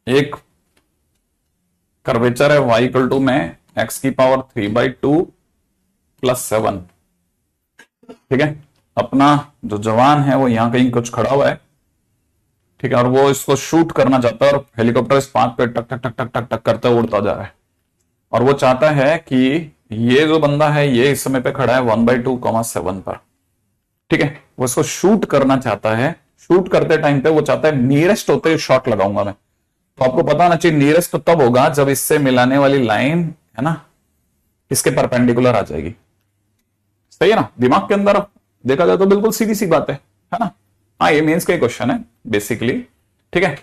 एक कर्वेचर है y इक्वल टू में x की पावर 3/2 प्लस 7, ठीक है। अपना जो जवान है वो यहां कहीं कुछ खड़ा हुआ है, ठीक है, और वो इसको शूट करना चाहता है और हेलीकॉप्टर इस पाथ पे टक टक टक टक टक टक करते उड़ता जा रहा है, और वो चाहता है कि ये जो बंदा है ये इस समय पे खड़ा है 1/2,7 पर, ठीक है, वो इसको शूट करना चाहता है। शूट करते टाइम पे वो चाहता है नियरेस्ट होते ही शॉट लगाऊंगा मैं, तो आपको पता होना चाहिए नियरेस्ट तो तब होगा जब इससे मिलाने वाली लाइन है ना इसके परपेंडिकुलर आ जाएगी, सही है ना। दिमाग के अंदर देखा जाए तो बिल्कुल सीधी सी बात है ना। हाँ, ये मेंस का क्वेश्चन है बेसिकली, ठीक है।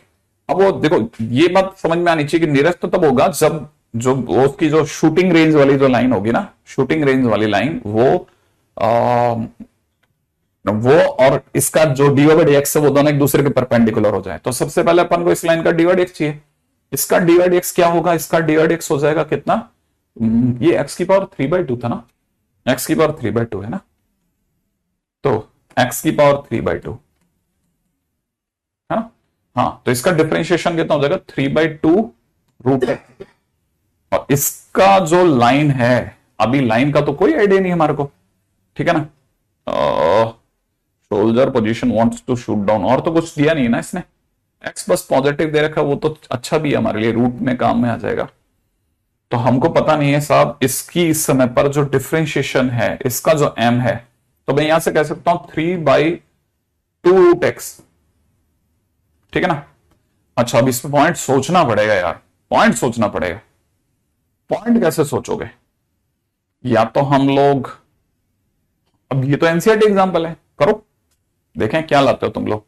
अब वो देखो ये बात समझ में आनी चाहिए कि नियरेस्ट तो तब होगा जब जो उसकी जो शूटिंग रेंज वाली जो लाइन होगी ना, शूटिंग रेंज वाली लाइन वो और इसका जो dy/dx है वो दोनों एक दूसरे के परपेंडिकुलर हो जाए। तो सबसे पहले अपन को इस लाइन का dy/dx चाहिए। इसका dy/dx क्या होगा, इसका dy/dx हो जाएगा कितना, ये x की पावर 3/2 था ना, x की पावर 3/2 है ना, तो x की पावर 3/2 है ना। हाँ, तो इसका डिफरेंशिएशन कितना हो जाएगा 3/2 √x, और इसका जो लाइन है, अभी लाइन का तो कोई आइडिया नहीं हमारे को, ठीक है ना। Soldier position wants to shoot down, और तो कुछ दिया नहीं है ना इसने, एक्स बस पॉजिटिव दे रखा है, वो तो अच्छा भी है हमारे लिए, रूट में काम में आ जाएगा। तो हमको पता नहीं है साहब इसकी इस समय पर जो डिफरेंशिएशन है, इसका जो m है, तो मैं यहां से कह सकता हूं 3/2 √x, ठीक है ना। अच्छा, अब इस पे पॉइंट सोचना पड़ेगा यार, पॉइंट सोचना पड़ेगा। पॉइंट कैसे सोचोगे, या तो हम लोग, अब ये तो एनसीईआरटी एग्जांपल है, करो देखें क्या लाते हो तुम लोग।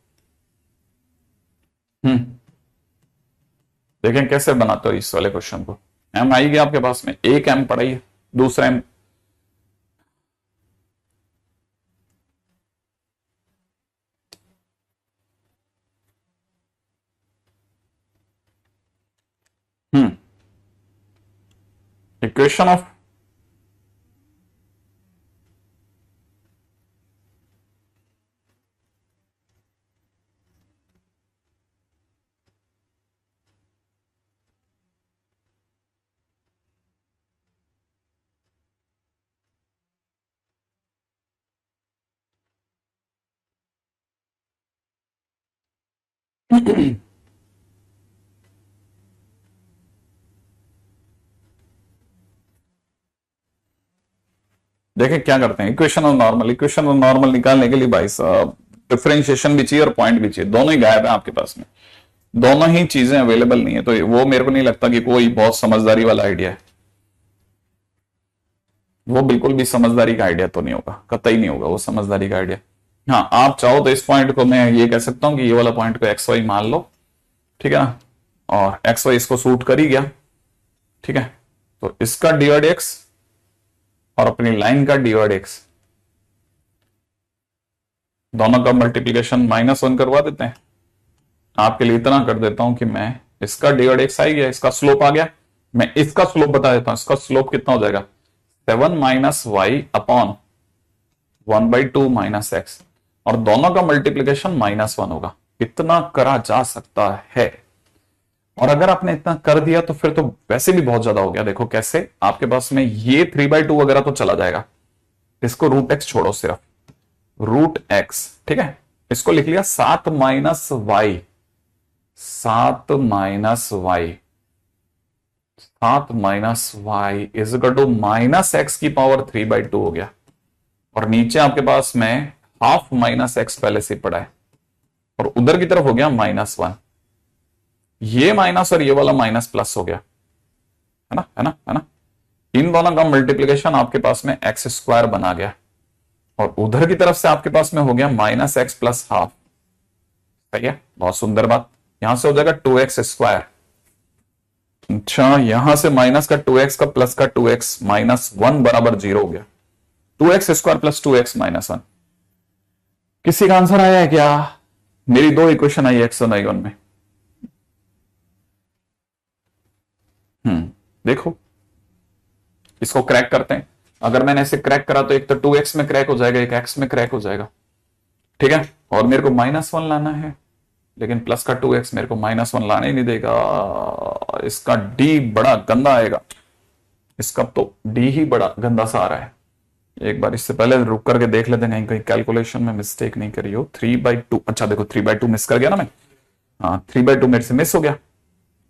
देखें कैसे बनाते हो इस वाले क्वेश्चन को। एम आई गया आपके पास में, एक एम पढ़ाइए, दूसरा एम, इक्वेशन ऑफ देखें क्या करते हैं, equation of normal, equation of normal निकालने के लिए भाई साहब डिफरेंशिएशन भी चाहिए और पॉइंट भी चाहिए, दोनों ही गायब है आपके पास में, दोनों ही चीजें अवेलेबल नहीं है। तो वो मेरे को नहीं लगता कि कोई बहुत समझदारी वाला आइडिया है, वो बिल्कुल भी समझदारी का आइडिया तो नहीं होगा, कतई नहीं होगा वो समझदारी का आइडिया। हाँ, आप चाहो तो इस पॉइंट को मैं ये कह सकता हूं कि ये वाला पॉइंट को एक्स वाई मान लो, ठीक है ना, और एक्स वाई इसको सूट कर ही गया, ठीक है। तो इसका dy/dx और अपनी लाइन का dy/dx दोनों का मल्टीप्लीकेशन -1 करवा देते हैं। आपके लिए इतना कर देता हूं कि मैं इसका dy/dx आ गया, इसका स्लोप आ गया, मैं इसका स्लोप बता देता हूं, इसका स्लोप कितना हो जाएगा 7 - y अपॉन 1/2 - x, और दोनों का मल्टीप्लीकेशन -1 होगा। इतना करा जा सकता है, और अगर आपने इतना कर दिया तो फिर तो वैसे भी बहुत ज्यादा हो गया। देखो कैसे, आपके पास में ये 3/2 वगैरह तो चला जाएगा, इसको √x छोड़ो, सिर्फ √x, ठीक है। इसको लिख लिया 7 - y, 7 - y, 7 - y is equal to -x की पावर 3/2 हो गया, और नीचे आपके पास में हाफ -x पहले से पड़ा है, और उधर की तरफ हो गया -1, ये माइनस और ये वाला माइनस प्लस हो गया, है ना, है ना, है ना। इन दोनों का मल्टीप्लीकेशन आपके पास में एक्स स्क्वायर बना गया और उधर की तरफ से आपके पास में हो गया माइनस एक्स प्लस हाफ। सही है, बहुत सुंदर बात। यहां से हो जाएगा 2x स्क्वायर। अच्छा, यहां से माइनस का 2x का प्लस का 2x माइनस 1 बराबर 0 हो गया। 2x square plus 2x minus 1। किसी का आंसर आया है क्या? मेरी दो इक्वेशन आई एक्स और y1 में। देखो, इसको क्रैक करते हैं। अगर मैंने ऐसे क्रैक करा तो एक तो 2x में क्रैक हो जाएगा, एक x में क्रैक हो जाएगा। ठीक है, और मेरे को -1 लाना है, लेकिन प्लस का 2x मेरे को -1 लाने ही नहीं देगा। इसका d बड़ा गंदा आएगा, इसका तो d ही बड़ा गंदा सा आ रहा है। एक बार इससे पहले रुक करके देख लेते हैं कहीं कैलकुलेशन में मिस्टेक नहीं करी हो। 3/2, अच्छा देखो 3/2 मिस कर गया ना मैं। हाँ, 3/2 मेरे से मिस हो गया।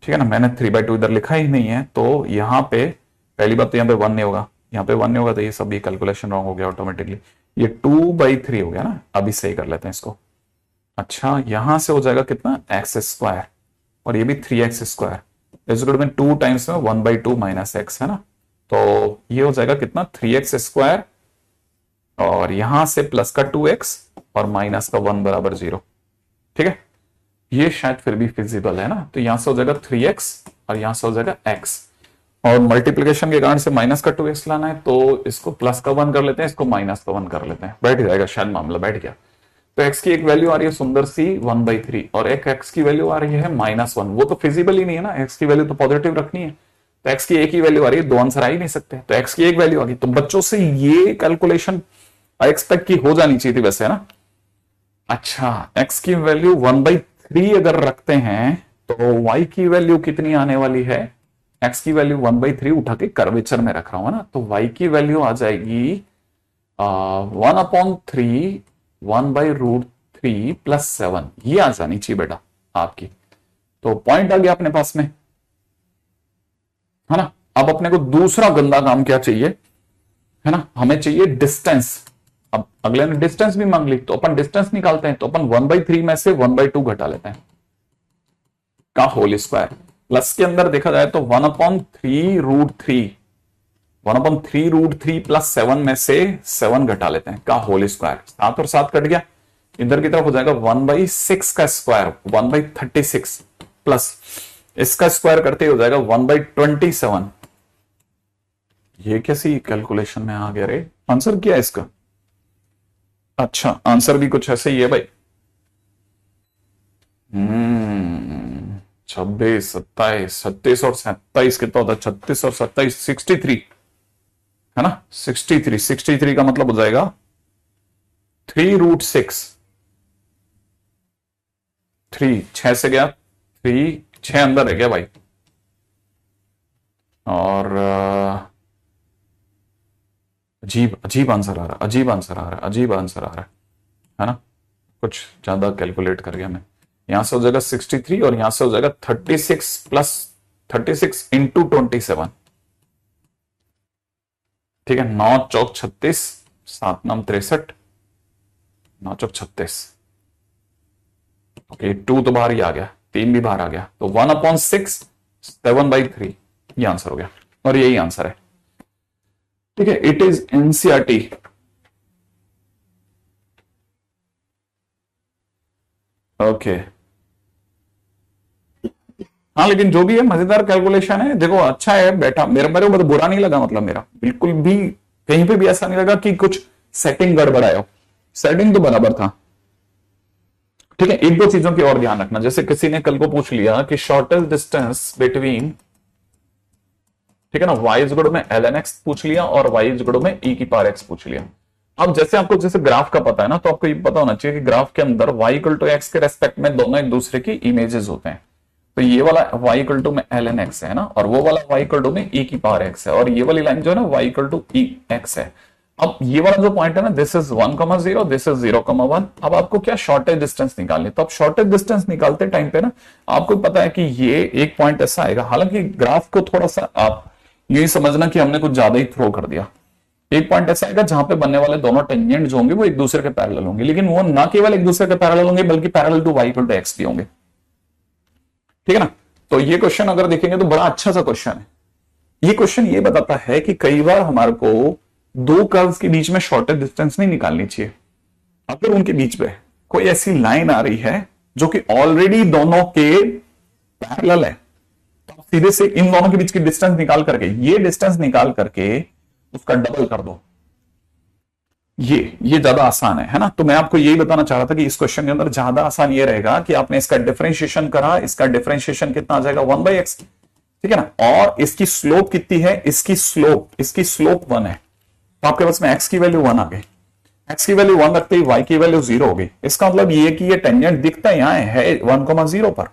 ठीक है ना, मैंने 3/2 इधर लिखा ही नहीं है, तो यहाँ पे पहली बात तो यहाँ पे 1 नहीं होगा, यहाँ पे 1 नहीं होगा, तो ये सब कैलकुलेशन रॉन्ग हो गया ऑटोमेटिकली। ये 2/3 हो गया ना, अभी सही कर लेते हैं इसको। अच्छा, यहां से हो जाएगा कितना, एक्स स्क्वायर, और ये भी 3x स्क्वायर इज इक्वल में 2 टाइम्स में 1/2 माइनस एक्स, है ना। तो ये हो जाएगा कितना, 3x स्क्वायर, और यहां से प्लस का 2x और माइनस का 1 बराबर 0। ठीक है, ये शायद फिर भी फिजिबल है ना। तो यहां से हो जाएगा 3x और यहां से हो जाएगा x, और मल्टीप्लिकेशन के कारण से माइनस का 2x लाना है, तो इसको प्लस का 1 कर लेते हैं, इसको माइनस का 1 कर लेते हैं, बैठ जाएगा शायद, मामला बैठ गया। तो x की एक वैल्यू आ रही है सुंदर सी 1/3 और एक x की वैल्यू आ रही है -1। वो तो फिजिबल ही नहीं है ना, x की वैल्यू तो पॉजिटिव रखनी है, तो x की एक ही वैल्यू आ रही है, दो आंसर आ ही नहीं सकते। तो x की एक वैल्यू आ गई, तो बच्चों से ये कैलकुलेशन आई एक्सपेक्ट की हो जानी चाहिए थी वैसे, है ना। अच्छा, x की वैल्यू 1/3 अगर रखते हैं तो y की वैल्यू कितनी आने वाली है, x की वैल्यू 1/3 उठा के कर्वेचर में रख रहा हूं ना, तो y की वैल्यू आ जाएगी 1/3 1/√3 + 7, ये आ जानी चाहिए बेटा आपकी। तो पॉइंट आ गया अपने पास में, है ना। अब अपने को दूसरा गंदा काम क्या चाहिए, है ना, हमें चाहिए डिस्टेंस। अब अगले ने डिस्टेंस भी मांग ली, तो अपन डिस्टेंस निकालते हैं। तो अपन 1/3 में से 1/2 घटा लेते हैं का होल स्क्वायर, प्लस के अंदर देखा जाए तो 1/3√3 1/3√3 + 7 में से 7 घटा लेते हैं का होल स्क्वायर। 7 और 7 कट गया, इधर की तरफ हो जाएगा 1/6 का स्क्वायर 1/36 प्लस इसका स्क्वायर करते हो जाएगा 1/27। ये कैसी कैलकुलेशन में आ गया रे, आंसर क्या है इसका? अच्छा, आंसर भी कुछ ऐसे ही है भाई। 26 27 37 और 27 कितना होता है, 36 और 27 63, है ना। 63 का मतलब हो जाएगा 3√6। 3 6 से गया, 3 6 अंदर है क्या भाई, और अजीब अजीब आंसर आ रहा है, अजीब आंसर आ रहा है, अजीब आंसर आ रहा है ना। कुछ ज्यादा कैलकुलेट कर गया मैं। यहां से हो जाएगा 63 और यहां से हो जाएगा 36 + 36 × 27। ठीक है, 9 चौक 36, 7 9 63, 9 चौक 36। ओके, 2 तो बाहर ही आ गया, 3 भी बाहर आ गया, तो 1/6 7/3 ये आंसर हो गया, और यही आंसर है। ठीक है, इट इज एनसीईआरटी। ओके, हाँ, लेकिन जो भी है मजेदार कैलकुलेशन है। देखो अच्छा है बेटा, मेरे को बुरा नहीं लगा, मतलब मेरा बिल्कुल भी कहीं पे भी ऐसा नहीं लगा कि कुछ सेटिंग गड़बड़ाया हो, सेटिंग तो बराबर था। ठीक है, एक दो चीजों की और ध्यान रखना, जैसे किसी ने कल को पूछ लिया कि शॉर्टेस्ट डिस्टेंस बिटवीन, ठीक है ना, y इज में ln x पूछ लिया और y इज में e⁻x पूछ लिया। अब जैसे आपको जैसे ग्राफ का पता है ना, तो आपको ये पता होना चाहिए कि ग्राफ के अंदर y = x के रेस्पेक्ट में दोनों एक दूसरे की इमेजेस होते हैं। तो ये वाला y = में ln x है ना, और वो वाला y = में e⁻x है, और ये वाली लाइन जो है ना y = ex है। अब ये वाला जो पॉइंट है ना, दिस इज 1,0, दिस इज 0,1। अब आपको क्या शॉर्टेज डिस्टेंस निकालनी, तो आप शॉर्टेज डिस्टेंस निकालते टाइम पे ना आपको पता है कि ये एक पॉइंट ऐसा आएगा। हालांकि ग्राफ को थोड़ा सा आप यही समझना कि हमने कुछ ज्यादा ही थ्रो कर दिया। एक पॉइंट ऐसा आएगा जहां पे बनने वाले दोनों टेंजेंट जो होंगे वो एक दूसरे के पैरेलल होंगे, लेकिन वो ना केवल एक दूसरे के पैरेलल होंगे बल्कि पैरेलल टू y = x भी होंगे। ठीक है ना। तो ये क्वेश्चन अगर देखेंगे तो बड़ा अच्छा सा क्वेश्चन है, ये क्वेश्चन ये बताता है कि कई बार हमारे को दो कर्व्स के बीच में शॉर्टेस्ट डिस्टेंस नहीं निकालनी चाहिए। अगर उनके बीच में कोई ऐसी लाइन आ रही है जो कि ऑलरेडी दोनों के पैरेलल है, तो सीधे से इन दोनों के बीच की डिस्टेंस निकाल करके, ये डिस्टेंस निकाल करके उसका डबल कर दो। ये ज्यादा आसान है ना। तो मैं आपको यही बताना चाह रहा था कि इस क्वेश्चन के अंदर ज्यादा आसान ये रहेगा कि आपने इसका डिफरेंशिएशन करा, इसका डिफरेंशिएशन कितना आ जाएगा 1/x, ठीक है ना। और इसकी स्लोप कितनी है, इसकी स्लोप 1 है, तो आपके पास में x की वैल्यू 1 आ गई। x की वैल्यू 1 रखते ही y की वैल्यू 0 हो गई। इसका मतलब ये कि ये टेंजेंट दिखता यहां है 1,0 पर,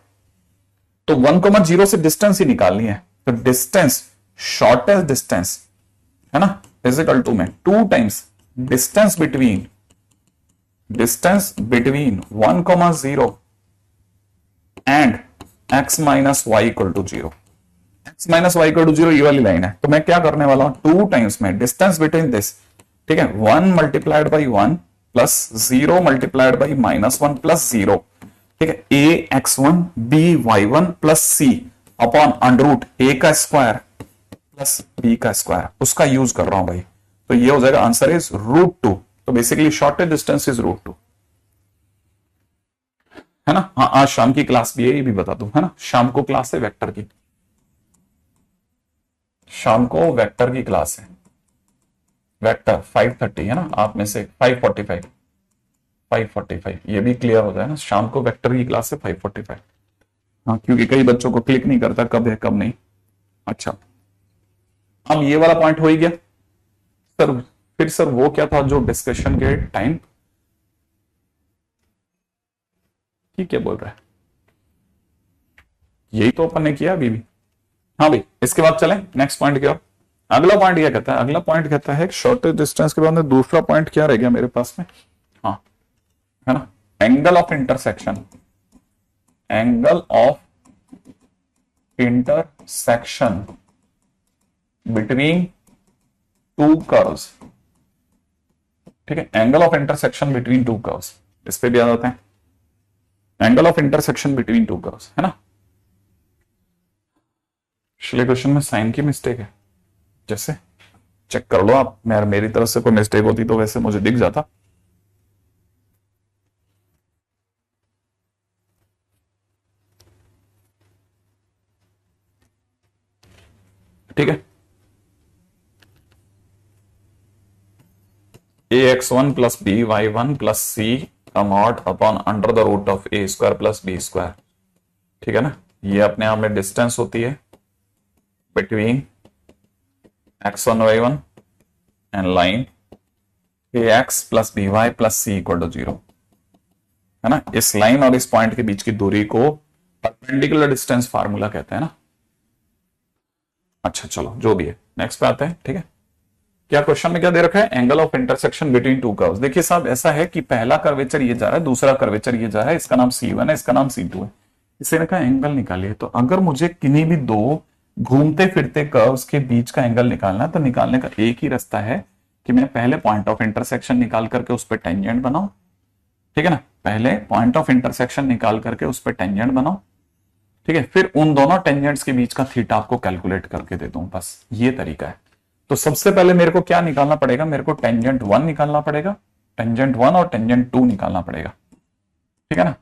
तो 1,0 से डिस्टेंस ही निकालनी है। तो डिस्टेंस, शॉर्टेस्ट डिस्टेंस है ना, इज इक्वल टू में 2 times distance between 1,0 and x minus y equal to 0। x minus y equal to 0 ये वाली लाइन है, तो मैं क्या करने वाला हूं, 2 टाइम्स में डिस्टेंस बिटवीन दिस, ठीक है, 1 multiplied by 1 plus 0 multiplied by -1 plus 0, ठीक है, ax1 by1 plus c upon under root a का स्क्वायर प्लस b का स्क्वायर, उसका यूज कर रहा हूं भाई। तो ये हो जाएगा, आंसर इज √2। तो बेसिकली शॉर्टेस्ट डिस्टेंस इज √2, है ना। हाँ, आज शाम की क्लास भी है, ये भी बता दूं, है ना। शाम को क्लास है वेक्टर की, शाम को वेक्टर की क्लास है, वेक्टर 5:30 है ना, आप में से 5:45 ये भी क्लियर हो जाए ना। शाम को वेक्टर की क्लास है 5:45। हाँ, क्योंकि कई बच्चों को क्लिक नहीं करता कब है कब नहीं। अच्छा, अब ये वाला पॉइंट हो ही गया सर। फिर सर वो क्या था जो डिस्कशन के टाइम की, क्या बोल रहा है, यही तो अपन ने किया अभी भी। हाँ भाई, इसके बाद चलें नेक्स्ट पॉइंट की ओर। अगला पॉइंट क्या कहता है, अगला पॉइंट कहता है शॉर्टेस्ट डिस्टेंस के बाद में दूसरा पॉइंट क्या रह गया मेरे पास में, हाँ, है ना, angle of intersection. Angle of intersection between two curves, ठीक है, angle of intersection between two curves, इस पे भी याद आता है, angle of intersection between two curves, है ना। पिछले क्वेश्चन में साइन की मिस्टेक है, जैसे चेक कर लो आप, मेरी तरफ से कोई मिस्टेक होती तो वैसे मुझे दिख जाता। ठीक है, ax1 plus by1 plus c mod upon under the root of a square plus b square, ठीक है ना। ये अपने आप में डिस्टेंस होती है between x1 y1 and line ax plus by plus c equal to 0, है ना। इस लाइन और इस पॉइंट के बीच की दूरी को परपेंडिकुलर डिस्टेंस फार्मूला कहते हैं ना। अच्छा चलो, जो भी है नेक्स्ट पे आते हैं, ठीक है। क्या क्वेश्चन में क्या दे रखा है, angle of intersection between two curves. देखिए साहब, ऐसा है कि पहला कर्वेचर ये जा रहा है, दूसरा कर्वेचर ये जा रहा है, इसका नाम C1 है, इसका नाम C2 है, इसे रखा एंगल निकालिए। तो अगर मुझे किन्हीं भी दो घूमते फिरते कर्व्स के बीच का एंगल निकालना है, तो निकालने का एक ही रास्ता है कि मैं पहले पॉइंट ऑफ इंटरसेक्शन निकाल करके उस पर टेंजेंट बनाऊं, ठीक है ना। पहले पॉइंट ऑफ इंटरसेक्शन निकाल करके उस पर टेंजेंट बनाओ, ठीक है, फिर उन दोनों टेंजेंट्स के बीच का थीटा आपको कैलकुलेट करके दे दूं, बस ये तरीका है। तो सबसे पहले मेरे को क्या निकालना पड़ेगा, मेरे को टेंजेंट 1 निकालना पड़ेगा, टेंजेंट 1 और टेंजेंट 2 निकालना पड़ेगा, ठीक है ना।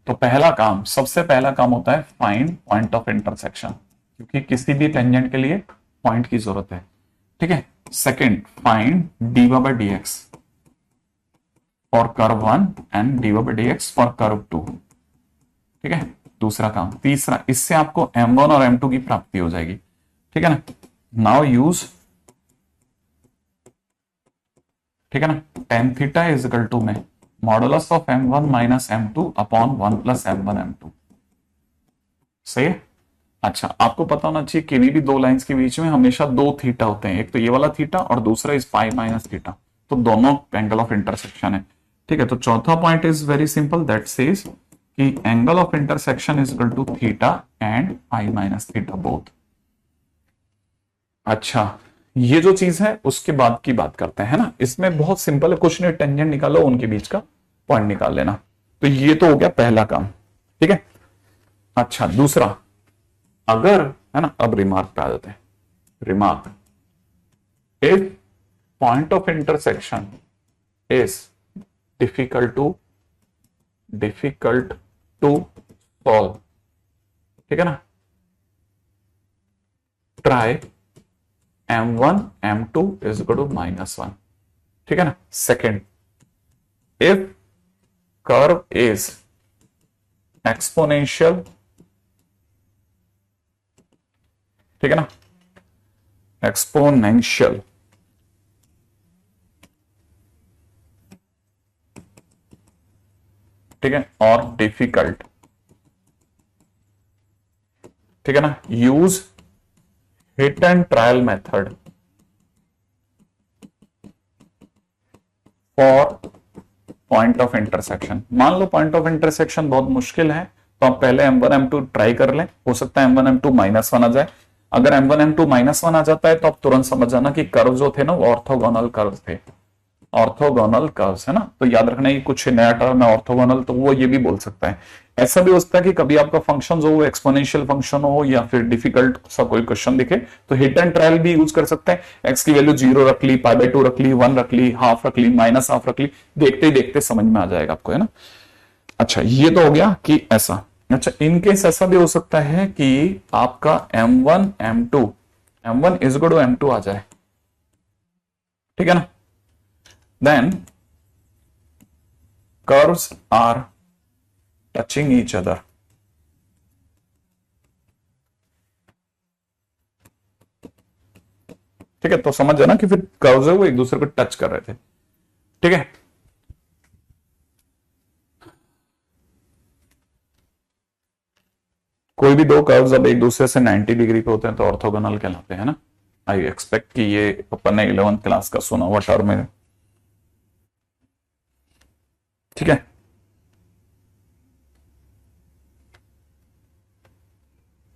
तो पहला काम, सबसे पहला काम होता है फाइंड पॉइंट ऑफ इंटरसेक्शन, क्योंकि किसी भी टेंजेंट के लिए पॉइंट की जरूरत है, ठीक है। Second, find dy/dx for curve 1 and dy/dx for curve 2, ठीक है, दूसरा काम। तीसरा, इससे आपको m1 और m2 की प्राप्ति हो जाएगी, ठीक है ना। नाउ यूज, ठीक है ना, tan theta is equal to में modulus of m1 minus m2 upon 1 plus m1 m2, सही है। अच्छा, आपको पता होना चाहिए किन्हीं भी दो लाइंस के बीच में हमेशा दो थीटा होते हैं, एक तो ये वाला थीटा और दूसरा इस पाई माइनस थीटा, तो दोनों एंगल ऑफ इंटरसेक्शन है, ठीक है। तो चौथा point is very simple, that says कि angle of intersection is equal to theta and pi minus theta both. अच्छा, ये जो चीज है उसके बाद की बात करते हैं, है ना। इसमें बहुत सिंपल है, कुछ नहीं, टेंजेंट निकालो, उनके बीच का पॉइंट निकाल लेना। तो ये तो हो गया पहला काम, ठीक है। अच्छा, दूसरा, अगर, है ना, अब रिमार्क पे आ जाते हैं। remark, if point of intersection is difficult to solve, ठीक है ना, try m1 m2 is equal to -1, ठीक है ना. Second, if curve is exponential, ठीक है ना, exponential, ठीक है, और डिफिकल्ट, ठीक है ना, use hit and trial method for point of intersection. मान लो पॉइंट ऑफ इंटरसेक्शन बहुत मुश्किल है, तो आप पहले m1 m2 ट्राई कर लें. हो सकता है m1 m2 -1 आ जाए. अगर m1 m2 -1 आ जाता है तो आप तुरंत समझ जाना कि कर्व जो थे ना वो ऑर्थोगोनल कर्व थे. ऑर्थोगोनल कर्व्स है ना, तो याद रखना ये कुछ नया टर्म है ऑर्थोगोनल, तो वो ये भी बोल सकता है. ऐसा भी हो सकता है कि कभी आपका फंक्शन हो वो एक्सपोनेंशियल फंक्शन हो या फिर डिफिकल्ट सा कोई क्वेश्चन दिखे, तो हिट एंड ट्रायल भी यूज कर सकते हैं. एक्स की वैल्यू 0 रख ली, π/2 रख ली, 1 रख ली, हाफ रख ली, -हाफ रख ली, देखते ही देखते समझ में आ जाएगा आपको, है ना. अच्छा, ये तो हो गया कि ऐसा. अच्छा, इनकेस ऐसा भी हो सकता है कि आपका m1 m1 is equal to m2 आ जाए, ठीक है ना. Then curves are touching each other. ठीक है, तो समझ जाना कि फिर कर्व्स है वो एक दूसरे को टच कर रहे थे. ठीक है, कोई भी दो कर्व्स अब एक दूसरे से 90 डिग्री पे होते हैं तो ऑर्थोगोनल कहलाते हैं ना. आई एक्सपेक्ट कि ये अपन ने 11th क्लास का सुना हुआ टर्म है. ठीक है,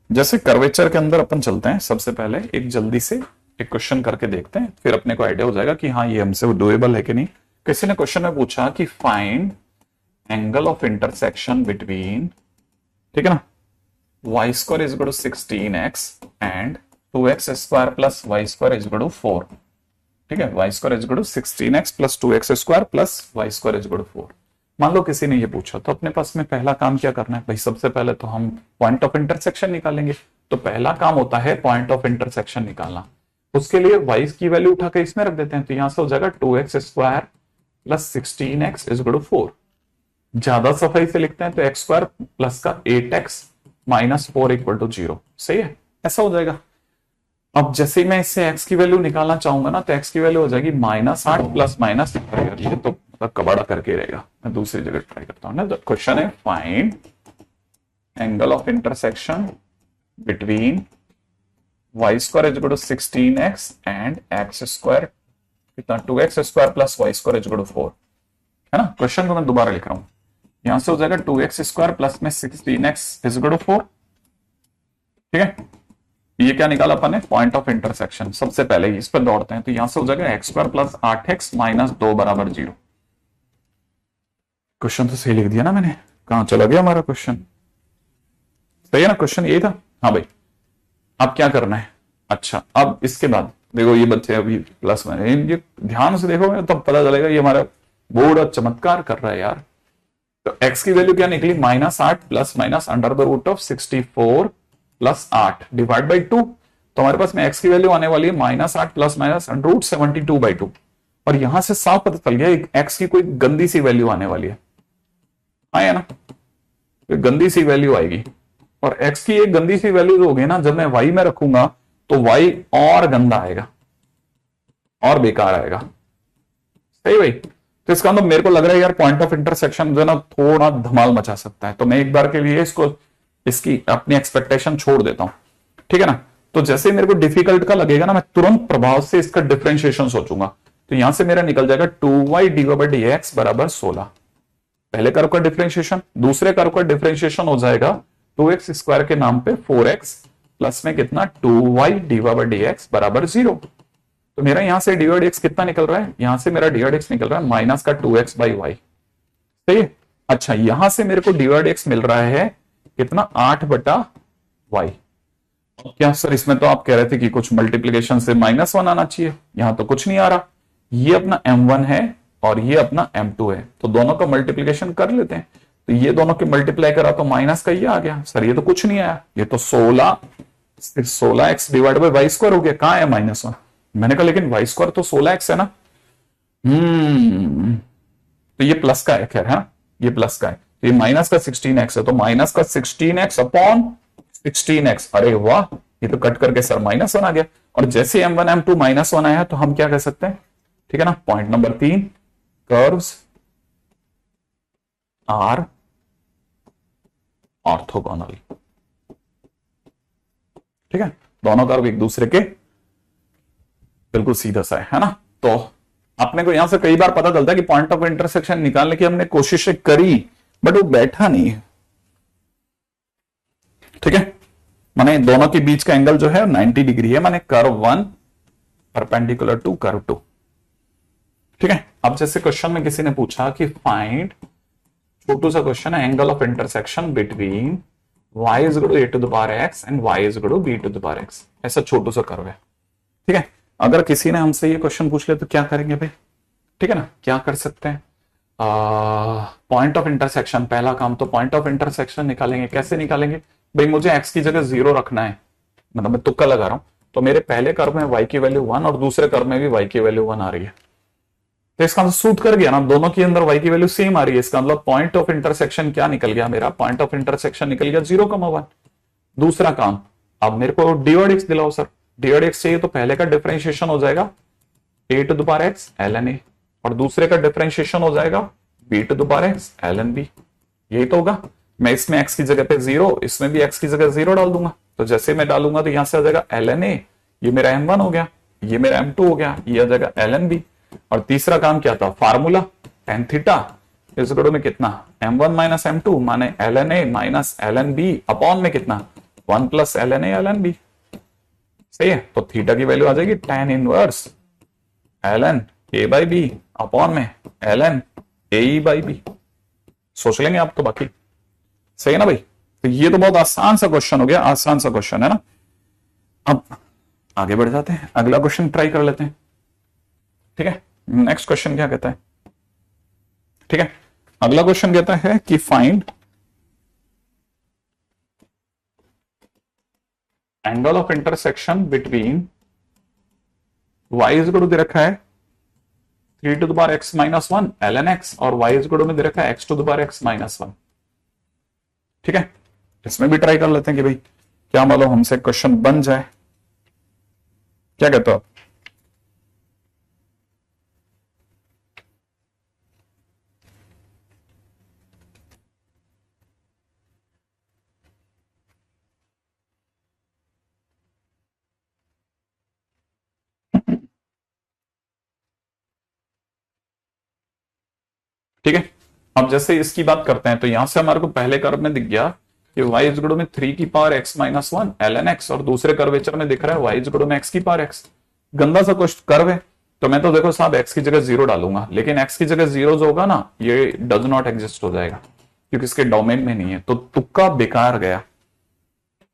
जैसे कर्वेचर के अंदर अपन चलते हैं, सबसे पहले एक जल्दी से एक क्वेश्चन करके देखते हैं, फिर अपने को आइडिया हो जाएगा कि हाँ ये हमसे डुएबल है कि नहीं. किसी ने क्वेश्चन में पूछा कि find angle of intersection between, ठीक है ना, y² is equal to 16x and 2x² plus y² is equal to 4. ठीक है, y² is equal to 16x plus 2x² plus y² is equal to 4. मान लो किसी ने ये पूछा, तो अपने पास में पहला काम क्या करना है भाई. सबसे पहले तो हम पॉइंट ऑफ इंटरसेक्शन निकालेंगे. तो पहला काम होता है पॉइंट ऑफ इंटरसेक्शन निकालना. उसके लिए y की वैल्यू उठा के इसमें रख देते हैं, तो यहां से हो जाएगा 2x² plus 16x is equal to 4. ज्यादा सफाई से लिखते हैं तो x² प्लस का 8x माइनस 4 इक्वल टू 0. सही है, ऐसा हो जाएगा. अब जैसे मैं इससे x की वैल्यू निकालना चाहूंगा ना, तो x की वैल्यू हो जाएगी -8 प्लस माइनस, ये तो कबाड़ा करके रहेगा. मैं दूसरी जगह ट्राई करता हूं ना. तो क्वेश्चन है find angle of intersection between y² is equal to 16x and x² कितना 2x² plus y² is equal to 4, है ना. क्वेश्चन को मैं दोबारा लिख रहा हूं. यहां से हो जाएगा 2x² प्लस में 16x इज इक्वल टू 4. ठीक है, ये क्या निकाला अपन ने, पॉइंट ऑफ इंटरसेक्शन. सबसे पहले इस पर दौड़ते हैं, तो यहां से हो जाएगा x² प्लस 8x माइनस 2 बराबर 0. क्वेश्चन तो सही लिख दिया ना मैंने. कहां चला गया हमारा क्वेश्चन. सही है ना, क्वेश्चन यही था. हाँ भाई, अब क्या करना है. अच्छा, अब इसके बाद देखो ये बच्चे अभी प्लस में, ये ध्यान से देखोगे तब पता चलेगा ये हमारा बोर्ड और चमत्कार कर रहा है यार. तो x की वैल्यू क्या निकली, -8 plus minus under the root of 64 plus 8 divide by 2. तो हमारे पास में x की वैल्यू आने वाली है -8 प्लस माइनस अंडर रूट 72/2. और यहां से साफ पता चल गया x की कोई गंदी सी वैल्यू आने वाली है. आया ना, तो गंदी सी वैल्यू आएगी. और x की एक गंदी सी वैल्यू जो होगी ना, जब मैं y में रखूंगा तो y और गंदा आएगा और बेकार आएगा. सही भाई. तो इसका मतलब मेरे को लग रहा है यार पॉइंट ऑफ इंटरसेक्शन जो है ना थोड़ा धमाल मचा सकता है. तो मैं एक बार के लिए इसकी अपनी एक्सपेक्टेशन छोड़ देता हूं. ठीक है ना. तो जैसे मेरे को डिफिकल्ट का लगेगा ना, मैं तुरंत प्रभाव से इसका डिफरेंशिएशन सोचूंगा. तो यहां से मेरा निकल जाएगा 2y dx बराबर 16. पहले कर्व का डिफरेंशिएशन. दूसरे कर्व का डिफरेंशिएशन हो जाएगा 2x² के नाम पे 4x प्लस में कितना 2y dx बराबर 0. तो मेरा यहां से dx कितना निकल रहा है, यहां से मेरा dx निकल रहा है माइनस का 2x बाई वाई. सही है. अच्छा, यहां से मेरे को dx मिल रहा है कितना 8/y. क्या सर, इसमें तो आप कह रहे थे कि कुछ मल्टीप्लीकेशन से -1 आना चाहिए, यहां तो कुछ नहीं आ रहा। ये अपना M1 है और ये अपना M2 है, तो दोनों का मल्टीप्लीकेशन कर लेते हैं। तो ये दोनों के मल्टीप्लाई करा तो माइनस का ये आ गया। सर ये तो कुछ नहीं आया, ये तो 16x divide by Y square हो गया। कहां है -1? मैंने कहा लेकिन वाई स्क्वायर तो 16x है ना। तो ये प्लस का है, खैर है, ये प्लस का है। तो ये माइनस का 16x है, तो माइनस का 16x अपॉन 16x। अरे वाह, ये तो कट करके सर -1 आ गया। और जैसे M1 M2 -1 आया तो हम क्या कह सकते हैं, ठीक है ना। Point number 3, curves are orthogonal. ठीक है, दोनों कर्व एक दूसरे के बिल्कुल सीधा सा है ना। तो अपने को यहां से कई बार पता चलता है कि पॉइंट ऑफ इंटरसेक्शन निकालने की हमने कोशिश करी, बट वो बैठा नहीं। ठीक है, माने दोनों के बीच का एंगल जो है 90 डिग्री है, माने कर्व 1 परपेंडिकुलर टू कर्व 2। ठीक है, अब जैसे क्वेश्चन में किसी ने पूछा कि फाइंड, छोटू सा क्वेश्चन है, angle of intersection between y is equal to a to the power x and y is equal to b to the power x। ऐसा छोटू सा कर्व है। ठीक है, अगर किसी ने हमसे ये क्वेश्चन पूछ लिया तो क्या करेंगे भाई? ठीक है ना, क्या कर सकते हैं? पॉइंट ऑफ इंटरसेक्शन, पहला काम तो पॉइंट ऑफ इंटरसेक्शन निकालेंगे। कैसे निकालेंगे भाई? मुझे x की जगह 0 रखना है, मतलब मैं तुक्का लगा रहा हूं। तो मेरे पहले कर्व में y की वैल्यू 1 और दूसरे कर्व में भी y की वैल्यू 1 आ रही है, तो इसका मतलब सूट कर गया ना, दोनों के अंदर y की वैल्यू सेम आ रही है। इसका मतलब पॉइंट ऑफ इंटरसेक्शन क्या निकल गया मेरा? पॉइंट ऑफ इंटरसेक्शन निकल गया 0,1। दूसरा काम, अब मेरे को dy/x दिलाओ सर। dy/x चाहिए तो पहले का डिफरेंशिएशन हो जाएगा a to the power x ln a, और दूसरे का डिफरेंशिएशन हो जाएगा b to the power x ln b। यही तो होगा। मैं इसमें x की जगह पे 0, इसमें भी x की जगह 0 डाल दूंगा। तो जैसे मैं डालूंगा तो यहां से आ जाएगा ln a, ये मेरा M1 हो गया, ये मेरा M2 हो गया, ये आ जाएगा ln b। और तीसरा काम क्या था? फार्मूला tan थीटा इस गुणों में कितना? M1 माइनस M2 माने ln a minus ln b upon में कितना? 1 plus ln a ln b। सही है, तो थीटा की वैल्यू आ जाएगी tan inverse ln a by b upon में ln a बाई बी। सोच लेंगे आप तो, बाकी सही है ना भाई। तो ये तो बहुत आसान सा क्वेश्चन हो गया, आसान सा क्वेश्चन है ना। अब आगे बढ़ जाते हैं, अगला क्वेश्चन ट्राई कर लेते हैं। ठीक है, नेक्स्ट क्वेश्चन क्या कहता है? ठीक है, अगला क्वेश्चन कहता है कि find angle of intersection between y is equal to दे रखा है 3 to the power x minus 1 ln x, और y इज इक्वल टू में दे रखा है x to the power x minus 1। ठीक है, इसमें भी ट्राई कर लेते हैं कि भाई क्या मालूम हमसे क्वेश्चन बन जाए। क्या कहते हो आप? ठीक है, अब जैसे इसकी बात करते हैं तो यहां से हमारे को पहले कर्व में दिख गया कि y इज इक्वल में 3 की power x minus 1 ln x, और दूसरे कर्वेचर में दिख रहा है y इज इक्वल में x की पावर x। गंदा सा कुछ कर्व है, तो मैं तो देखो साहब x की जगह 0 डालूंगा, लेकिन x की जगह 0 जो होगा ना, ये डज नॉट एग्जिस्ट हो जाएगा क्योंकि इसके डोमेन में नहीं है, तो तुक्का बेकार गया।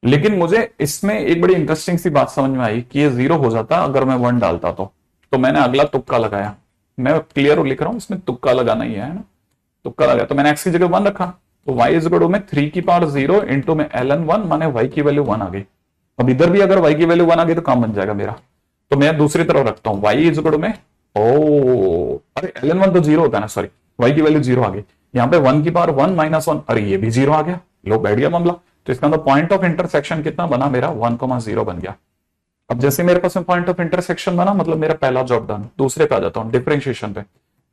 लेकिन मुझे इसमें एक बड़ी इंटरेस्टिंग सी बात समझ में आई कि ये 0 हो जाता अगर मैं 1 डालता तो मैंने अगला तुक्का लगाया। मैं क्लियर लिख रहा हूं, इसमें तुक्का लगाना ही है ना। तुक्का लगा तो मैंने x की जगह 1 रखा, तो y इज इक्वल में 3 की पावर 0 इंटू में ln 1 माने y की वैल्यू 1 आ गई। अब इधर भी अगर y की वैल्यू 1 आ गई तो काम बन जाएगा मेरा। तो मैं दूसरी तरफ रखता हूं y इज इक्वल में, ओ अरे ln 1 तो 0 होता है ना, सॉरी y की वैल्यू 0 आ गई। यहाँ पे 1 की पावर 1 माइनस 1, अरे ये भी 0 आ गया, लो बैठ गया मामला। तो इसका अंदर पॉइंट ऑफ इंटरसेक्शन कितना बना मेरा? 1,0 बन गया। अब जैसे मेरे पास में पॉइंट ऑफ इंटरसेक्शन बना, मतलब मेरा पहला जॉब डन। दूसरे पे आ जाता हूं, डिफरेंशिएशन पे।